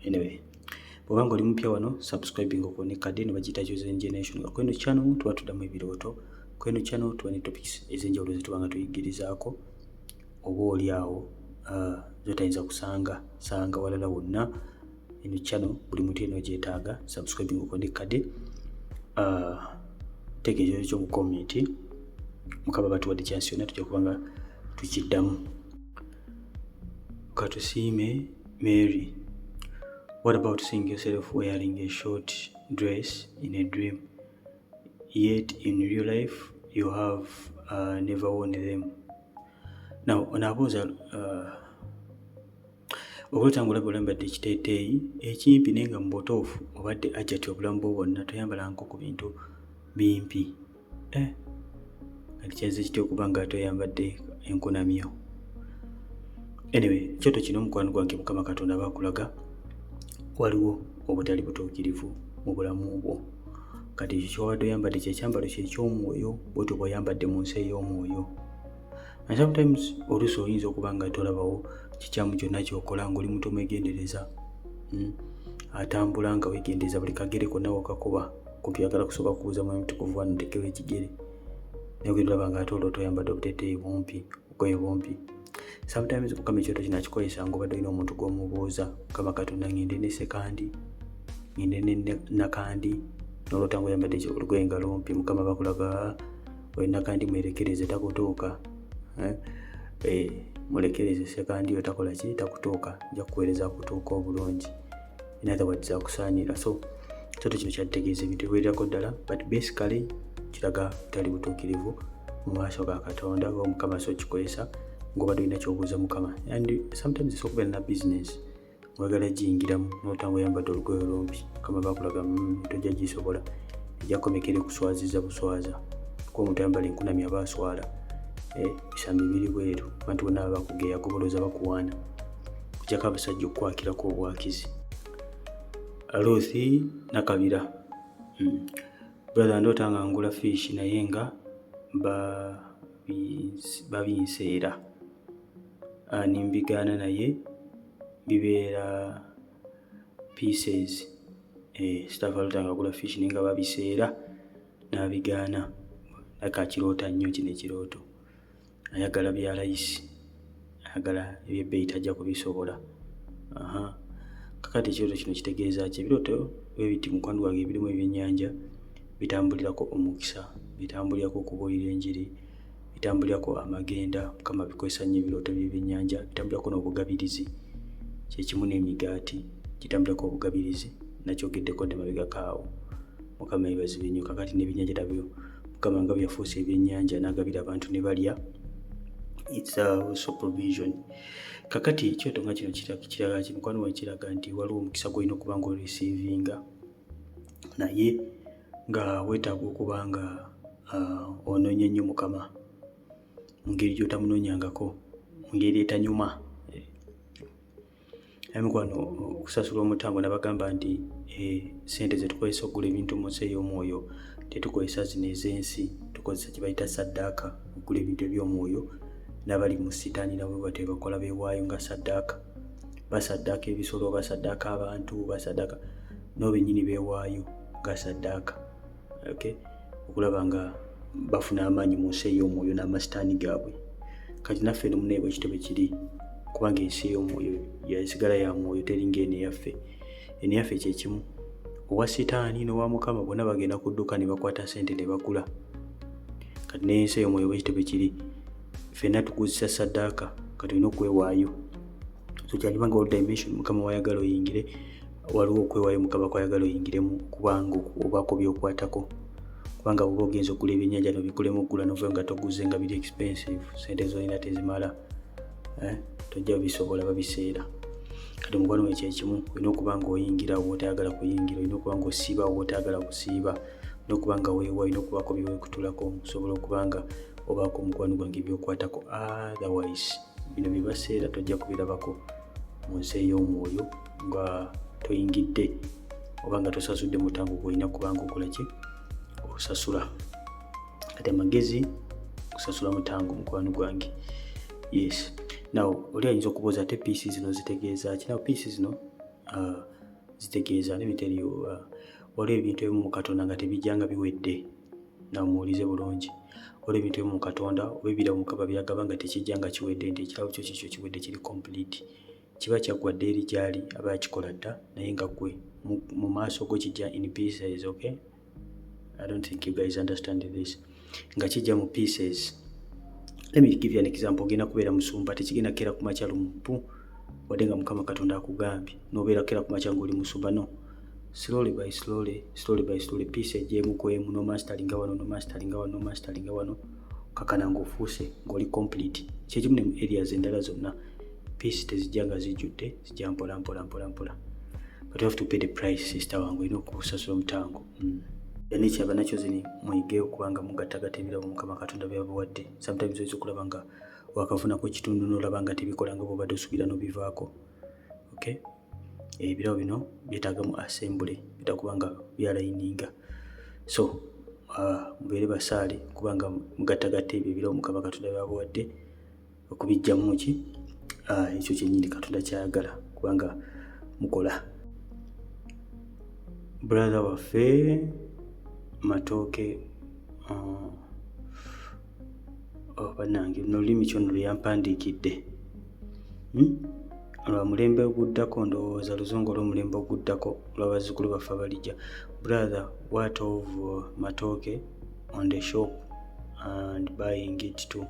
Anyway, bw'oba nga oli mupya wano, subscribing okuone kadde ne bagiyita Chosen Generation. Kweno channel tuba tuddamu ebirooto. Kweno channel tuba ne topics ez'enjawulo ze tuba nga tuyigirizaako. Oba oli awo zotayinza kusanga walala wonna. Eno channel buli muntu yenna gyetaaga. Subscribing okuone kadde. Teeka ekyo ky'oku comment. Mukama batuwadde chance yonna tujja kuba nga tukiddamu. Katusiime Mary. What about seeing yourself wearing a short dress in a dream, yet in real life you have never worn them? Now, onabuuza okulutangula bw'olambadde ekiteeteeyi ekimpi naye nga mu butuufu obadde ajjati obulamu bwo bwonna toyambalangako ku bintu bimpi. Kati kyenze kitya okuba nga toyambadde enkunamyo. Anyway, kyoto kino mukwano gwange Mukama Katonda abakulaga waliwo obutali butuukirivu mu bulamu bwo. Kati ekyo ky'obadde oyambadde kyekyambalo ky'ekyomwoyo, bw'otyo bw'oyambadde mu nsi ey'omwoyo. And sometimes oluusi oyinza okuba nga tolabawo kikyamu kyonna ky'okola ng'oli muntu omwegendereza. Atambula nga weegendereza buli kagere konna wakakuba kumpi oyagala kusooka kubuuza Mwoyo Mutukuvu wano ntekewo ekigere. Naye gwe tulaba nga ate olwo toyambadde obuteeteeyi bumpi, obugoye bumpi. Sometimes Mukama ekyoto kino akikozesa ng'obadde olina omuntu gw'omubuuza, Mukama Katonda ngende ne sekandi, ngende ne nakandi, n'olwota ng'oyambadde olugoye nga lumpi, Mukama bakulaga oli nakandi mwerekereze takutuuka. Mulekereze sekandi yo takola ki, takutuuka, nja kuweereza akutuuka obulungi. In other words, akusaanira. So ekyoto kino kyatutegeeza ebintu ebiwererako ddala, but basically kiraga butali butuukirivu mu maaso ga Katonda oba Mukama so kikozesa ng'obadde olina ky'obuuza Mukama. And sometimes it's okubeera na business oyagala giyingiramu n'otanga oyambadde olugoye olumpi, Mukama bakulaga tojja gisobola, ejja komekere kuswaziza buswaza. Kuba omuntu ayambala enkunamyo aba aswala. Bisambi biri bweru, abantu bonna baba bakugeya goboloza bakuwaana. Kugyako abasajja okukwakirako obwakizi. Ruthi Nakabira. Brother ndoota nga ngula fish naye nga babinseera. Nimbigaana naye bibeera pieces. Sitafa alota nga ngula fish naye nga babiseera n'abigaana. Akakiroota nnyo kino ekirooto. Ayagala bya layisi, ayagala ebyebbeeyi tajja kubisobola. Kakati ekirooto kino kitegeeza ki? Ebirooto bwe biti mukwano gwange ebirimu ebyennyanja bitambulirako omukisa, bitambulirako okubuulira enjiri, bitambulirako amagenda. Mukama bikozesa nnyo ebirooto by'ebyennyanja, bitambulirako n'obugabirizi. Kyekimu n'emigaati kitambulirako obugabirizi, nakyogeddeko dde mabega kaawo. Mukama yeebazibwe nnyo. Kakati n'ebyennyanja nabyo Mukama nga byafuusa ebyennyanja n'agabira abantu ne balya. It's also provision. Kakati ekyoto nga kino kiraga mukwano gwange kiraga nti waliwo omukisa gw'olina okuba nga oreceivinga naye nga weetaaga okuba nga onoonya nnyo Mukama mu ngeri gy'otamunoonyangako, mu ngeri etanyuma. Mikwano okusasula omutango nabagamba nti sente zetukozesa okugula ebintu mu nsi ey'omwoyo tetukozesa zino ez'ensi, tukozesa kye bayita saddaaka okugula ebintu eby'omwoyo. N'abali mu sitaani nabo bwe bakola beewaayo nga saddaaka, basaddaaka ebisolo, basaddaaka abantu, basaddaaka nabo bennyini beewaayo nga saddaaka, okulaba nga bafuna amaanyi mu nsi ey'omwoyo n'amasitaani gaabwe. Kati naffe nomunaye bwe kitebe kiri, kubanga ensi ey'omwoyo yasigala ya mwoyo, teringa eno eyaffe. Eno eyaffe kye kimu, owa sitaani n'owa Mukama bonna bagenda ku dduuka ne bakwata sente ne bagula. Kati n'ensi ey'omwoyo bwe kitebe kiri, ffenna tukuzisa saddaaka, kati olina okwewaayo. So kyalibanga old dimension Mukama wayagala oyingire, waliwo okwewaayo Mukama kwayagala oyingiremu kubanga obaako by'okwatako. Kubanga bw'oba ogenza okugula ebyennyanja nobikulemu okugula novayo nga toguze nga biri expensive, sente z'olina tezimala, tojja bisobola babiseera. Kati mukwano gwe kyekimu, olina okuba nga oyingira w'otayagala kuyingira, olina okuba nga osiiba w'otayagala kusiiba, olina okuba nga weewaayo, olina okubaako byewekutulako okusobola okuba nga obaako mukwano gwange by'okwatako. Otherwise bino bye baseera tojja kubirabako mu nsi ey'omwoyo nga toyingidde oba nga tosasudde mutango gw'olina kubanga okola ki? Osasula. Kati amagezi kusasula mutango mukwano gwange. Yes. Now oli ayinza okubuuza ate piisi zino zitegeeza ki? Now piisi zino zitegeeza n'ebiteri waliwo ebintu ebimu mu Katonda nga tebijjanga biwedde. Now muwulize bulungi. Waliwo ebintu ebimu mu Katonda oba ebirabo Mukama byagaba nga tekijja nga kiwedde, nti ekirabo kyo kikyo kiwedde kiri complete. Kiba kyaggwadde eri gy'ali aba yakikola dda naye nga ggwe mu maaso go kijja in pieces, okay? I don't think you guys understand this. Nga kijja mu pieces. Let me give you an example. Ogenda kubeera musumba, tekigenda kera ku makya lumpu wadde nga Mukama Katonda akugambye n'obeera kera ku makya ng'oli musumba. No. Slowly by slowly, piece ejjeemu ku emu, no masteringa wano, no masteringa wano, no masteringa wano, kakana ng'ofuuse ng'oli complete. Kyekimu ne mu areas endala zonna piece tezijja nga zijjudde, zijja mpola. But you have to pay the price, sister wange, olina okusasula omutango. N'ekyaba nakyo zini muyige okubanga mugattagatta ebirabo Mukama Katonda byabawadde. Sometimes oyinza okulaba nga wakafunako ekitundu n'olaba nga tebikola nga bw'obadde osuubira n'obivaako. Okay? Ebirabo bino byetaaga mu assembly, bitakuba nga byalayininga. So mubeere basaale kubanga mugattagatta ebyo ebirabo Mukama Katonda byabawadde okubijjamu ki? Ekyo kyennyini Katonda kyayagala kubanga mukola. Brother waffe Matooke bannange n'olulimi kyono lwe yampandiikidde lwa mulembe oguddako, ndowooza luzungu olw'omulembe oguddako olw'abazzukulu baffe abalijja. Brother, what of Matooke on the shop and buying it too?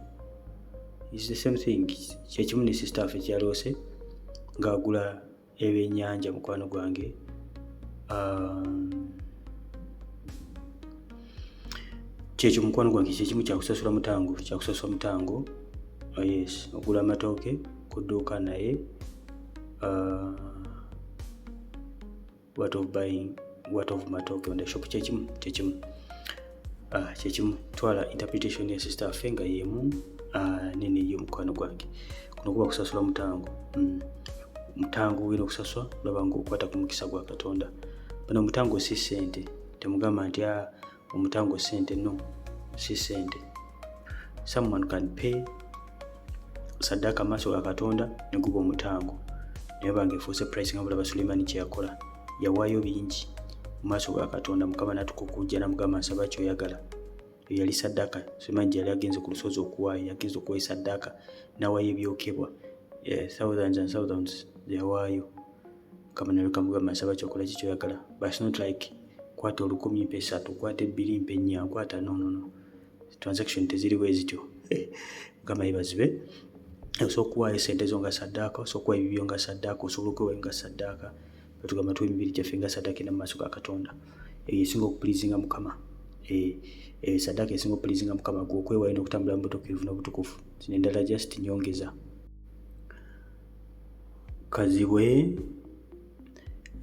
It's the same thing. Kyekimu ne sister affe kyaloose ng'agula ebyennyanja mukwano gwange. Kyekyo mukwano gwange kyekimu kyakusasula mutango. Yes, ogula amatooke ku dduuka naye what of Matooke on the shop? Kyekimu twala interpretation ya sister affe nga yemu nene yo mukwano gwange. Kuno kuba kusasula mutango. Mutango wino okusasula olaba ng'okwata ku mukisa gwa Katonda. Bano mutango si ssente, temugamba nti omutango sente. No, si sente. Someone can pay saddaaka maaso ga Katonda ne guba omutango naye bange efuuse price nga bulaba Suleimani kye yakola. Yawaayo bingi mu maaso ga Katonda. Mukama n'atukukujja n'amugamba nsaba ky'oyagala. Eyo yali saddaaka Suleimani gye yali agenze ku lusozi okuwaayo, yagenze okuwaayo saddaaka n'awaayo ebyokebwa. Thousands and thousands yawaayo. Mukama n'akamugamba nsaba ky'okola ky'oyagala. But it's not like kwata 10,000 3, kwata 2 4, kwata no. Transaction teziriwo ezityo. Mukama yebazibe. Osokuwaayo sente zo nga saddaaka, osokuwaayo ebibyo nga saddaaka, osobola okwewaayo nga saddaaka. Batugamba tuwe emibiri gyaffe nga saddaaka eri mu maaso ga Katonda. Eyo esinga okupurizinga Mukama. saddaaka esinga opulizinga Mukama gwe okwewala n'okutambula mu butuukirivu n'obutukufu. Zino endala just nyongeza. Kazibwe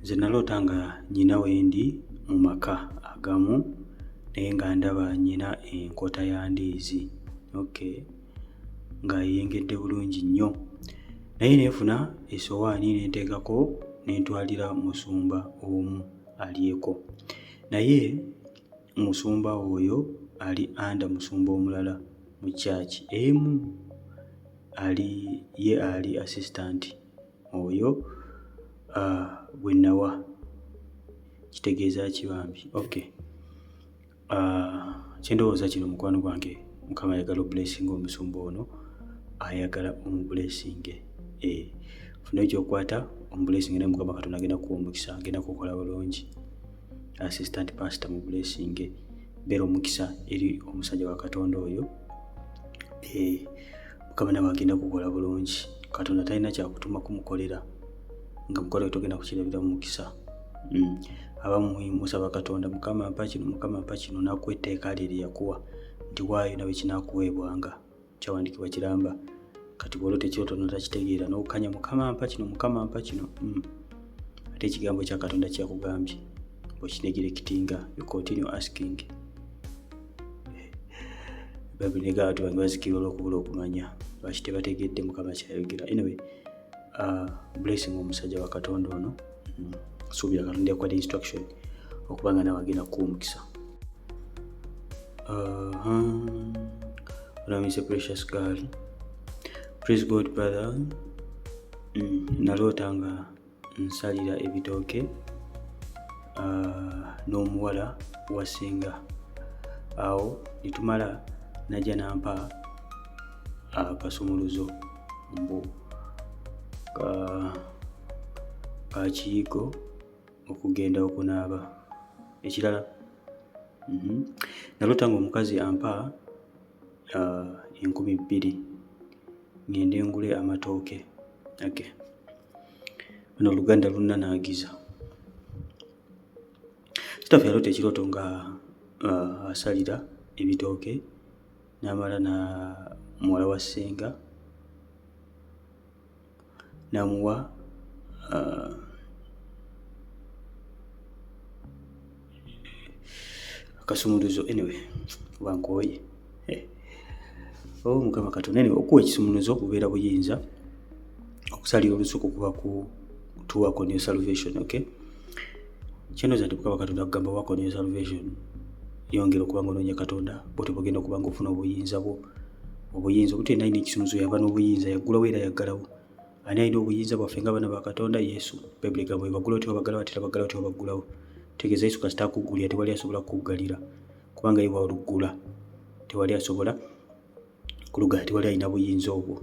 nze naloota nga nnyina wendi mu maka agamu naye nga ndaba nnyina enkota ya ndiizi nga yengedde bulungi nnyo, naye neefuna essowaani nenteekako nentwalira musumba omu alyeko, naye musumba oyo ali anda musumba omulala mu kyaki emu, ali assistant oyo gwe nawa. Kitegeeza kibambi kyendowooza kino mukwano gwange, Mukama ayagala obulesinga omusumba ono, ayagala omubulesinge. Funa ekyokwata omubulesinge naye Mukama Katonda agenda kuwa omukisa, agenda kukola bulungi. Assistant pastor mu bulesinge, beera omukisa eri omusajja wa Katonda oyo. Mukama nawe agenda kukola bulungi. Katonda talina kyakutuma kumukolera nga mukola togenda kukirabira mu mukisa. Abamu musaba Katonda, Mukama mpa kino, Mukama mpa kino, nakuwa etteeka lye lye yakuwa nti waayo nawe kinaakuweebwanga. Kyawandiikibwa kiramba. Kati bw'olota ekiro tonakitegeera n'okukanya Mukama mpa kino, Mukama mpa kino. Ate ekigambo kya Katonda kyakugambye bw'okinegerekitinga, you continue asking. Bayibuli egamba nti bange bazikirwa olw'okubula okumanya, lwaki tebategedde Mukama kyayogera. Anyway, blessing omusajja wa Katonda ono. Suubira Katonda yakuwadde instruction okuba nga nawe agenda kuwa omukisa. Is a precious girl. Praise God, brother. Naloota nga nsalira ebitooke n'omuwala wasinga awo, nitumala najja nampa akasumuluzo mbu kakiyigo okugenda okunaaba. Ekirala naloota nga omukazi ampa 2,000 ngende ngule amatooke. Bano Oluganda lunnanaagiza. Kitaffe yaloota ekirooto nga asalira ebitooke n'amala na muwala wa ssenga namuwa akasumuluzo. Anyway, wankooye. Mukama Katonda, anyway, okuwa ekisumuluzo kubeera buyinza, okusalira olusuku kuba kutuwa on your salvation. Kyendowooza nti Mukama Katonda akugamba work on your salvation, yongera okuba nga onoonya Katonda, bw'otyo bw'ogenda okuba nga ofuna obuyinza bwo. Obuyinza obutyo alina ekisumuluzo yaba n'obuyinza, yaggulawo era yaggalawo. Ani alina obuyinza bwaffe nga abaana ba Katonda? Yesu. Bayibuli egamba baggulawo tebabaggalawo, ate baggalawo tebabaggulawo. Tegeeza Yesu kasita akuggulira tewali asobola kukuggalira, kubanga ye bw'oluggula tewali asobola kuluggala, tewali alina buyinza obwo,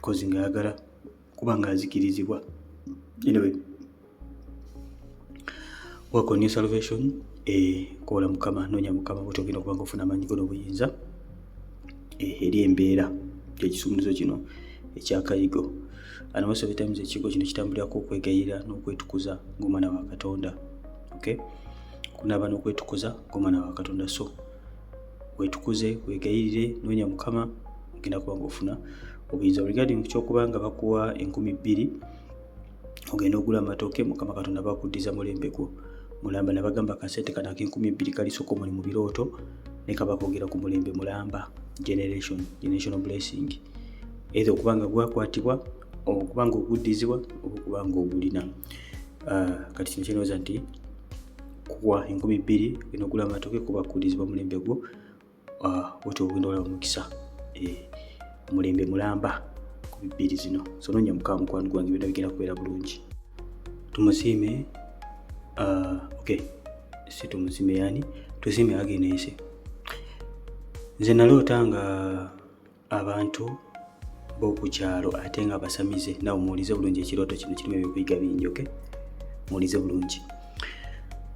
kozi ng'ayagala kuba nga azikirizibwa. Anyway, work on your salvation. Kola Mukama, noonya Mukama, bw'otyo ogenda okuba nga ofuna amaanyi go n'obuyinza eri embeera gy'ekisumuluzo kino ekyakayigo. And most of the times ekigo kino kitambulirako okwegayirira n'okwetukuza ng'omwana wa Katonda. Kunaaba n'okwetukuza ng'omwana wa Katonda. So wetukuze, wegayirire, noonya Mukama, ogenda kuba nga ofuna obuyinza. Regarding kyokuba nga bakuwa 2,000 ogenda ogula amatooke, Mukama Katonda bakuddiza mulembe gwo mulamba. Nabagamba kasente kano ak'2,000 kalisooka omuli mu birooto ne kabakogera ku mulembe mulamba. Generational blessing. Either okubanga gwakwatibwa, okubanga oguddizibwa, okubanga ogulina. Kati kino kyendowooza nti kuwa 2,000 ogenda ogula amatooke kuba kuddizibwa mulembe gwo, bw'otyo ogenda olaba omukisa. Mulembe mulamba ku 2,000 zino. So noonya Mukama mukwano gwange, byonna bigenda kubeera bulungi. Tumusiime. Si tumusiime yani, tusiime Agnes. Nze naloota nga abantu b'oku kyalo ate nga basamize. Nawe muwulize bulungi ekirooto kino, kirimu ebyokuyiga bingi. Muwulize bulungi.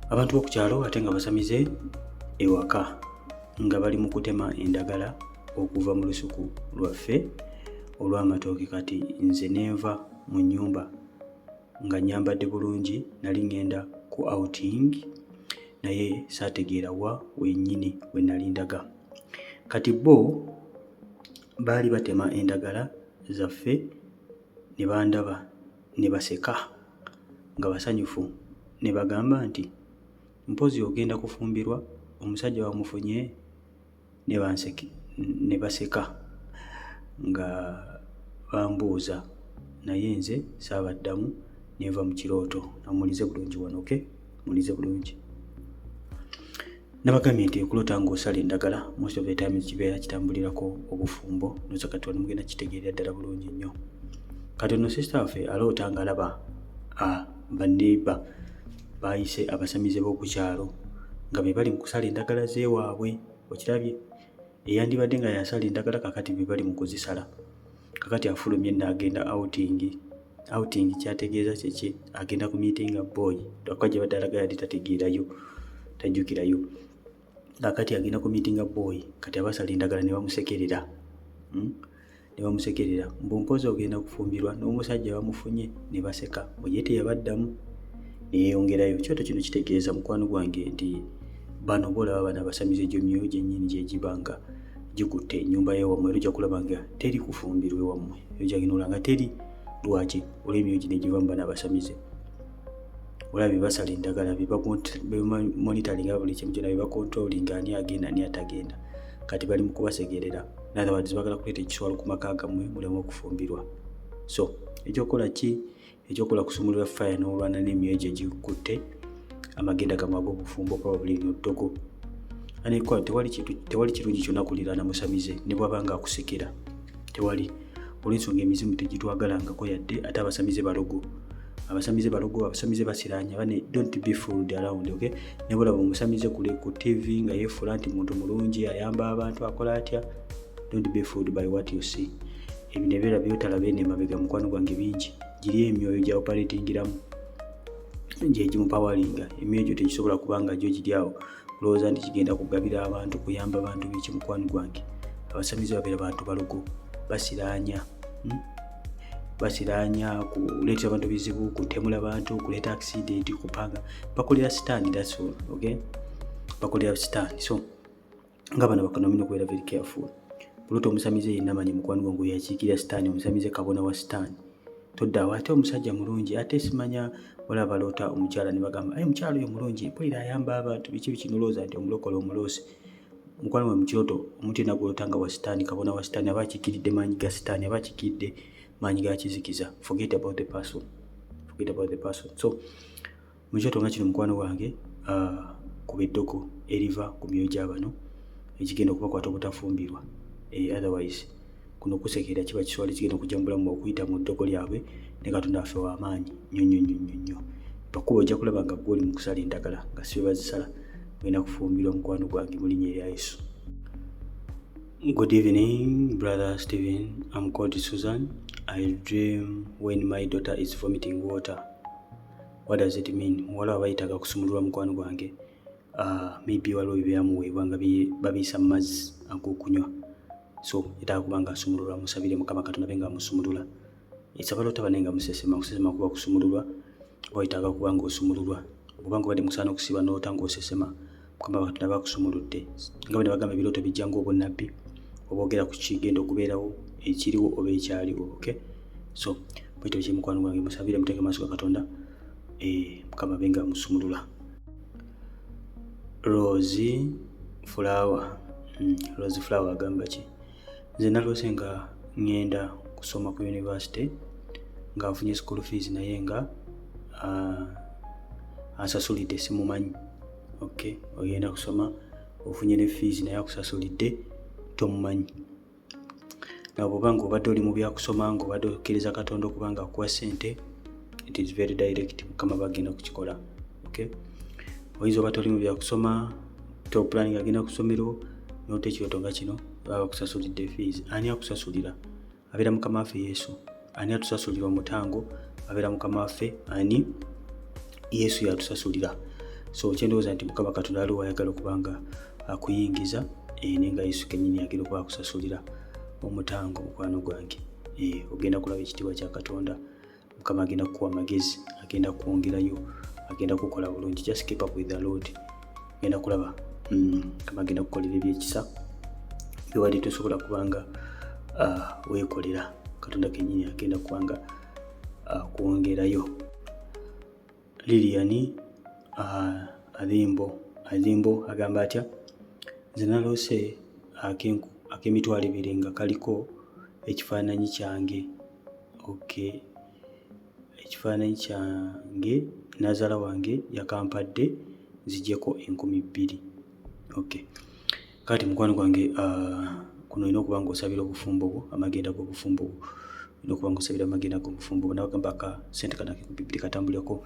Abantu b'oku kyalo ate nga basamize ewaka nga bali mu kutema endagala okuva mu lusuku lwaffe olw'amatooke. Kati nze nenva mu nnyumba nga nyambadde bulungi, nali ngenda ku outing naye saategeera wennyini we nalindaga. Kati bo baali batema endagala zaffe ne bandaba ne baseka nga basanyufu ne bagamba nti mpozi ogenda kufumbirwa omusajja wamufunye, ne baseka nga bambuuza, naye nze saabaddamu neva mu kirooto. Namulize bulungi wano, okay? Mulize bulungi. Nabagambye nti okulota ng'osala endagala most of the time kibeera kitambulirako obufumbo, noza kati wano mugenda kitegeerera ddala bulungi nnyo. Kati ono sister waffe aloota ng'alaba banneeba baayise abasamize b'okukyalo nga be bali mu kusala endagala z'ewaabwe. Okirabye? Eyandibadde nga yasala endagala kakati be bali mu kuzisala. Kakati afulumye n'agenda outing kyategeeza kyeki, agenda ku meeting boy. Twakajja badde alaga yali tategeerayo, tajjukirayo. Kakati agenda ku meeting boy, kati abasala endagala ne bamusekerera. Ne bamusekerera. Mpozi ogenda kufumbirwa n'omusajja bamufunye, ne baseka. Oye teyabaddamu. Ne yeeyongerayo. Kyoto kino kitegeeza mukwano gwange nti bano boolaba bano abasamize gyo myoyo gyennyini gye gibanga gikutte ennyumba y'ewammwe, era ojja kulaba nga teri kufumbirwa ewammwe. Ojja ginola nga teri. Lwaki? Olw'emyoyo gino egiva mu bano abasamize. Olabye basala endagala be monitoringa buli kimu kyonna, be bakontrolinga ani agenda ani atagenda. Kati bali mu kubasegerera. In other words, bagala kuleeta ekiswalo ku maka gammwe muleme okufumbirwa. So ekyokola ki? Ekyokola kusumulula fire n'olwana n'emyoyo gye gikutte, amagenda gammwe ag'obufumbo probably n'oddoko. Anekwa tewali kirungi kyonna kuliraana musamize ne bw'aba nga akusekera. Tewali. Olw'ensonga emizimu tegitwagalangako yadde, ate abasamize balogo. Abasamize balogo, abasamize basiranya. Bane don't be fooled around, okay? Ne bulaba omusamize ku TV nga yeefula nti muntu mulungi, ayamba abantu, akola atya. Don't be fooled by what you see. Ebyo ebibeera by'otalaba eno emabega mukwano gwange bingi. Giri emyoyo gya operatingiramu gye gimupawalinga. Emyoyo gyo tegisobola kubanga gyo giri awo olowooza nti kigenda kugabira abantu, kuyamba abantu b'eki mukwano gwange. Abasamize babeera bantu balogo, basiranya. Basiranya, kuleetera abantu bizibu, kutemula bantu, kuleeta accident, kupanga. Bakolera sitaani, that's all, okay? Bakolera sitaani. So nga bano bakonomina okubeera very careful. Bulota omusamize yenna amanyi mukwano gwange yakiikira sitaani, omusamize kabona wa sitaani. Todda ate omusajja mulungi, ate simanya wala balota omukyala ne bagamba mukyala oyo mulungi, mpulira ayamba abantu, biki nolowooza nti omulokole omuloosi. Mukwano gwe mu kyoto omuntu yenna gw'olota nga wa sitaani, kabona wa sitaani, aba akiikiridde maanyi ga sitaani, aba akiikiridde maanyi ga kizikiza. Forget about the person. So mu kyoto nga kino mukwano gwange kuba eddoko eriva ku myoyo gy'abano ekigenda okubakwata obutafumbirwa. Otherwise kuno kusekera kiba kiswala kigenda okujja mu bulamu okuyita mu ddoko lyabwe, ne Katonda waffe w'amaanyi nnyo. Bakuba ojja kulaba nga gw'oli mu kusala endagala nga si be bazisala, ogenda kufumbirwa mukwano gwange mu linnya erya Yesu. Good evening, Brother Stephen. I'm called Susan. I dream when my daughter is vomiting water. What does it mean? Muwala bayitaga kusumululwa mukwano gwange. Maybe waliwo byamuweebwa nga babiisa mu mazzi ag'okunywa. So yetaaga kuba nga asumululwa, musabire Mukama Katonda abe nga amusumulula. Esabalota bane nga musesema kuba kusumululwa, oba yetaaga kuba nga osumululwa. Kubanga obadde musaana okusiba n'olota ng'osesema, Mukama Katonda aba akusumuludde. Nga bwe bagamba ebirooto bijja ng'obunnabbi, oboogera ku kigenda okubeerawo, ekiriwo oba ekyaliwo, okay? So bwekityo kiri mukwano gwange, musabire muteeke maaso ga Katonda, Mukama abe nga amusumulula. Rose Flower agamba ki? Nze naloose nga ngenda kusoma ku university nga nfunye school fees naye nga asasulidde simumanyi. Okay, ogenda kusoma ofunye ne fees naye akusasulidde tomumanyi. Nawe bw'obanga obadde oli mu byakusoma ng'obadde okkiriza Katonda okuba nga akuwa ssente, it is very direct, Mukama bagenda kukikola. Okay, oyinza obadde oli mu byakusoma topulaninga agenda kusomero n'ota ekyoto nga kino baba kusasulidde fees. Ani akusasulira? Abeera Mukama waffe Yesu. Ani atusasulira omutango? Abeera Mukama waffe ani? Yesu yatusasulira. So kyendowooza nti Mukama Katonda aliwo ayagala okubanga akuyingiza, nenga Yesu kennyini yagenda okuba akusasulira omutango mukwano gwange. Ogenda kulaba ekitiibwa kya Katonda. Mukama agenda kukuwa amagezi, agenda kwongerayo, agenda kukola bulungi. Just keep up with the Lord. genda kulaba Mukama agenda kukolera ebyekisa byewali tosobola kubanga weekolera. Katonda kennyini agenda kubanga kwongerayo. Lilian Azimbo agamba atya: nze naloose ak'emitwalo 2 nga kaliko ekifaananyi kyange. Okay, ekifaananyi kyange nazaala wange yakampadde nzijjeko 2,000. Okay, kati mukwano gwange kuno olina okuba ng'osabira obufumbo bwo, amagenda g'obufumbo bwo, olina okuba ng'osabira amagenda g'obufumbo bwo. Nabagamba akasente kano ak'Enkuumi 2 katambulirako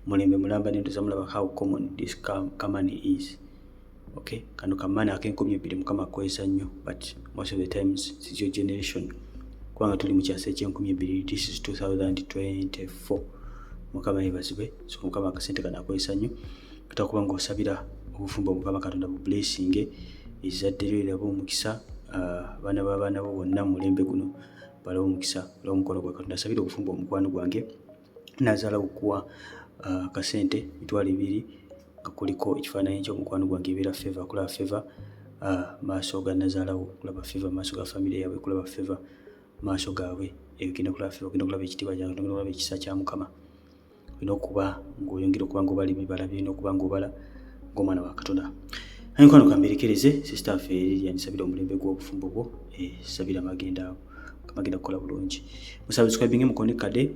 mulembe mulamba n'endoza mulaba how common this money is. Okay, kano kamani ak'Enkuumi 2 Mukama akozesa nnyo, but most of the times it's your generation. Kubanga tuli mu kyasa eky'Enkuumi 2, this is 2024. Mukama yebazibwe. So Mukama akasente kano akozesa nnyo. Katakuba ng'osabira obufumbo Mukama Katonda bu blessing ezadde lyo eraba omukisa, abaana b'abaana bo bonna mulembe guno balaba omukisa olw'omukono gwa Katonda. Sabira obufumbo omukwano gwange nazaala okuwa akasente 2,000 nga kuliko ekifaananyi ky'omukwano gwange ebeera Favor, kulaba Favor maaso ga nazaalawo, kulaba Favor maaso ga family yaabwe, kulaba Favor maaso gaabwe, egenda kulaba Favor, ogenda kulaba ekitiibwa kyange, ogenda kulaba ekisa kya Mukama. Olina okuba ng'oyongera okuba ng'obala ebibala, birina okuba ng'obala ng'omwana wa Katonda. Enkwano kamberekereze sister affe Lilian, sabira omulembe gw'obufumbo bwo, sabira amagenda kukola bulungi. Musubscribing mukonekade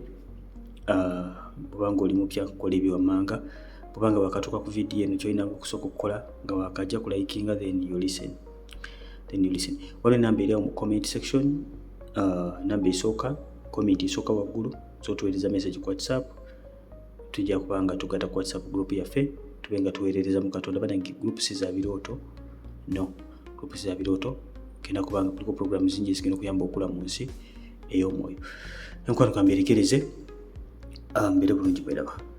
bwanga oli mupya kukola ebyo wammanga. Bwanga wakatuuka ku video eno kyolina okusooka okukola nga wakajja kulikinga, then you listen. Waliwo enamba eri mu comment section, namba esooka, comment esooka waggulu, so tuweereza message ku WhatsApp. Tujja kubanga tugatta ku WhatsApp group yaffe, tubenga tuweerereza mu Katonda. Banange groups za birooto, no groups za birooto, kenda kubanga kuliko program zingi ezigenda okuyamba okula mu nsi ey'omwoyo. Enkwano kamberekereze mbere bulungi bweraba.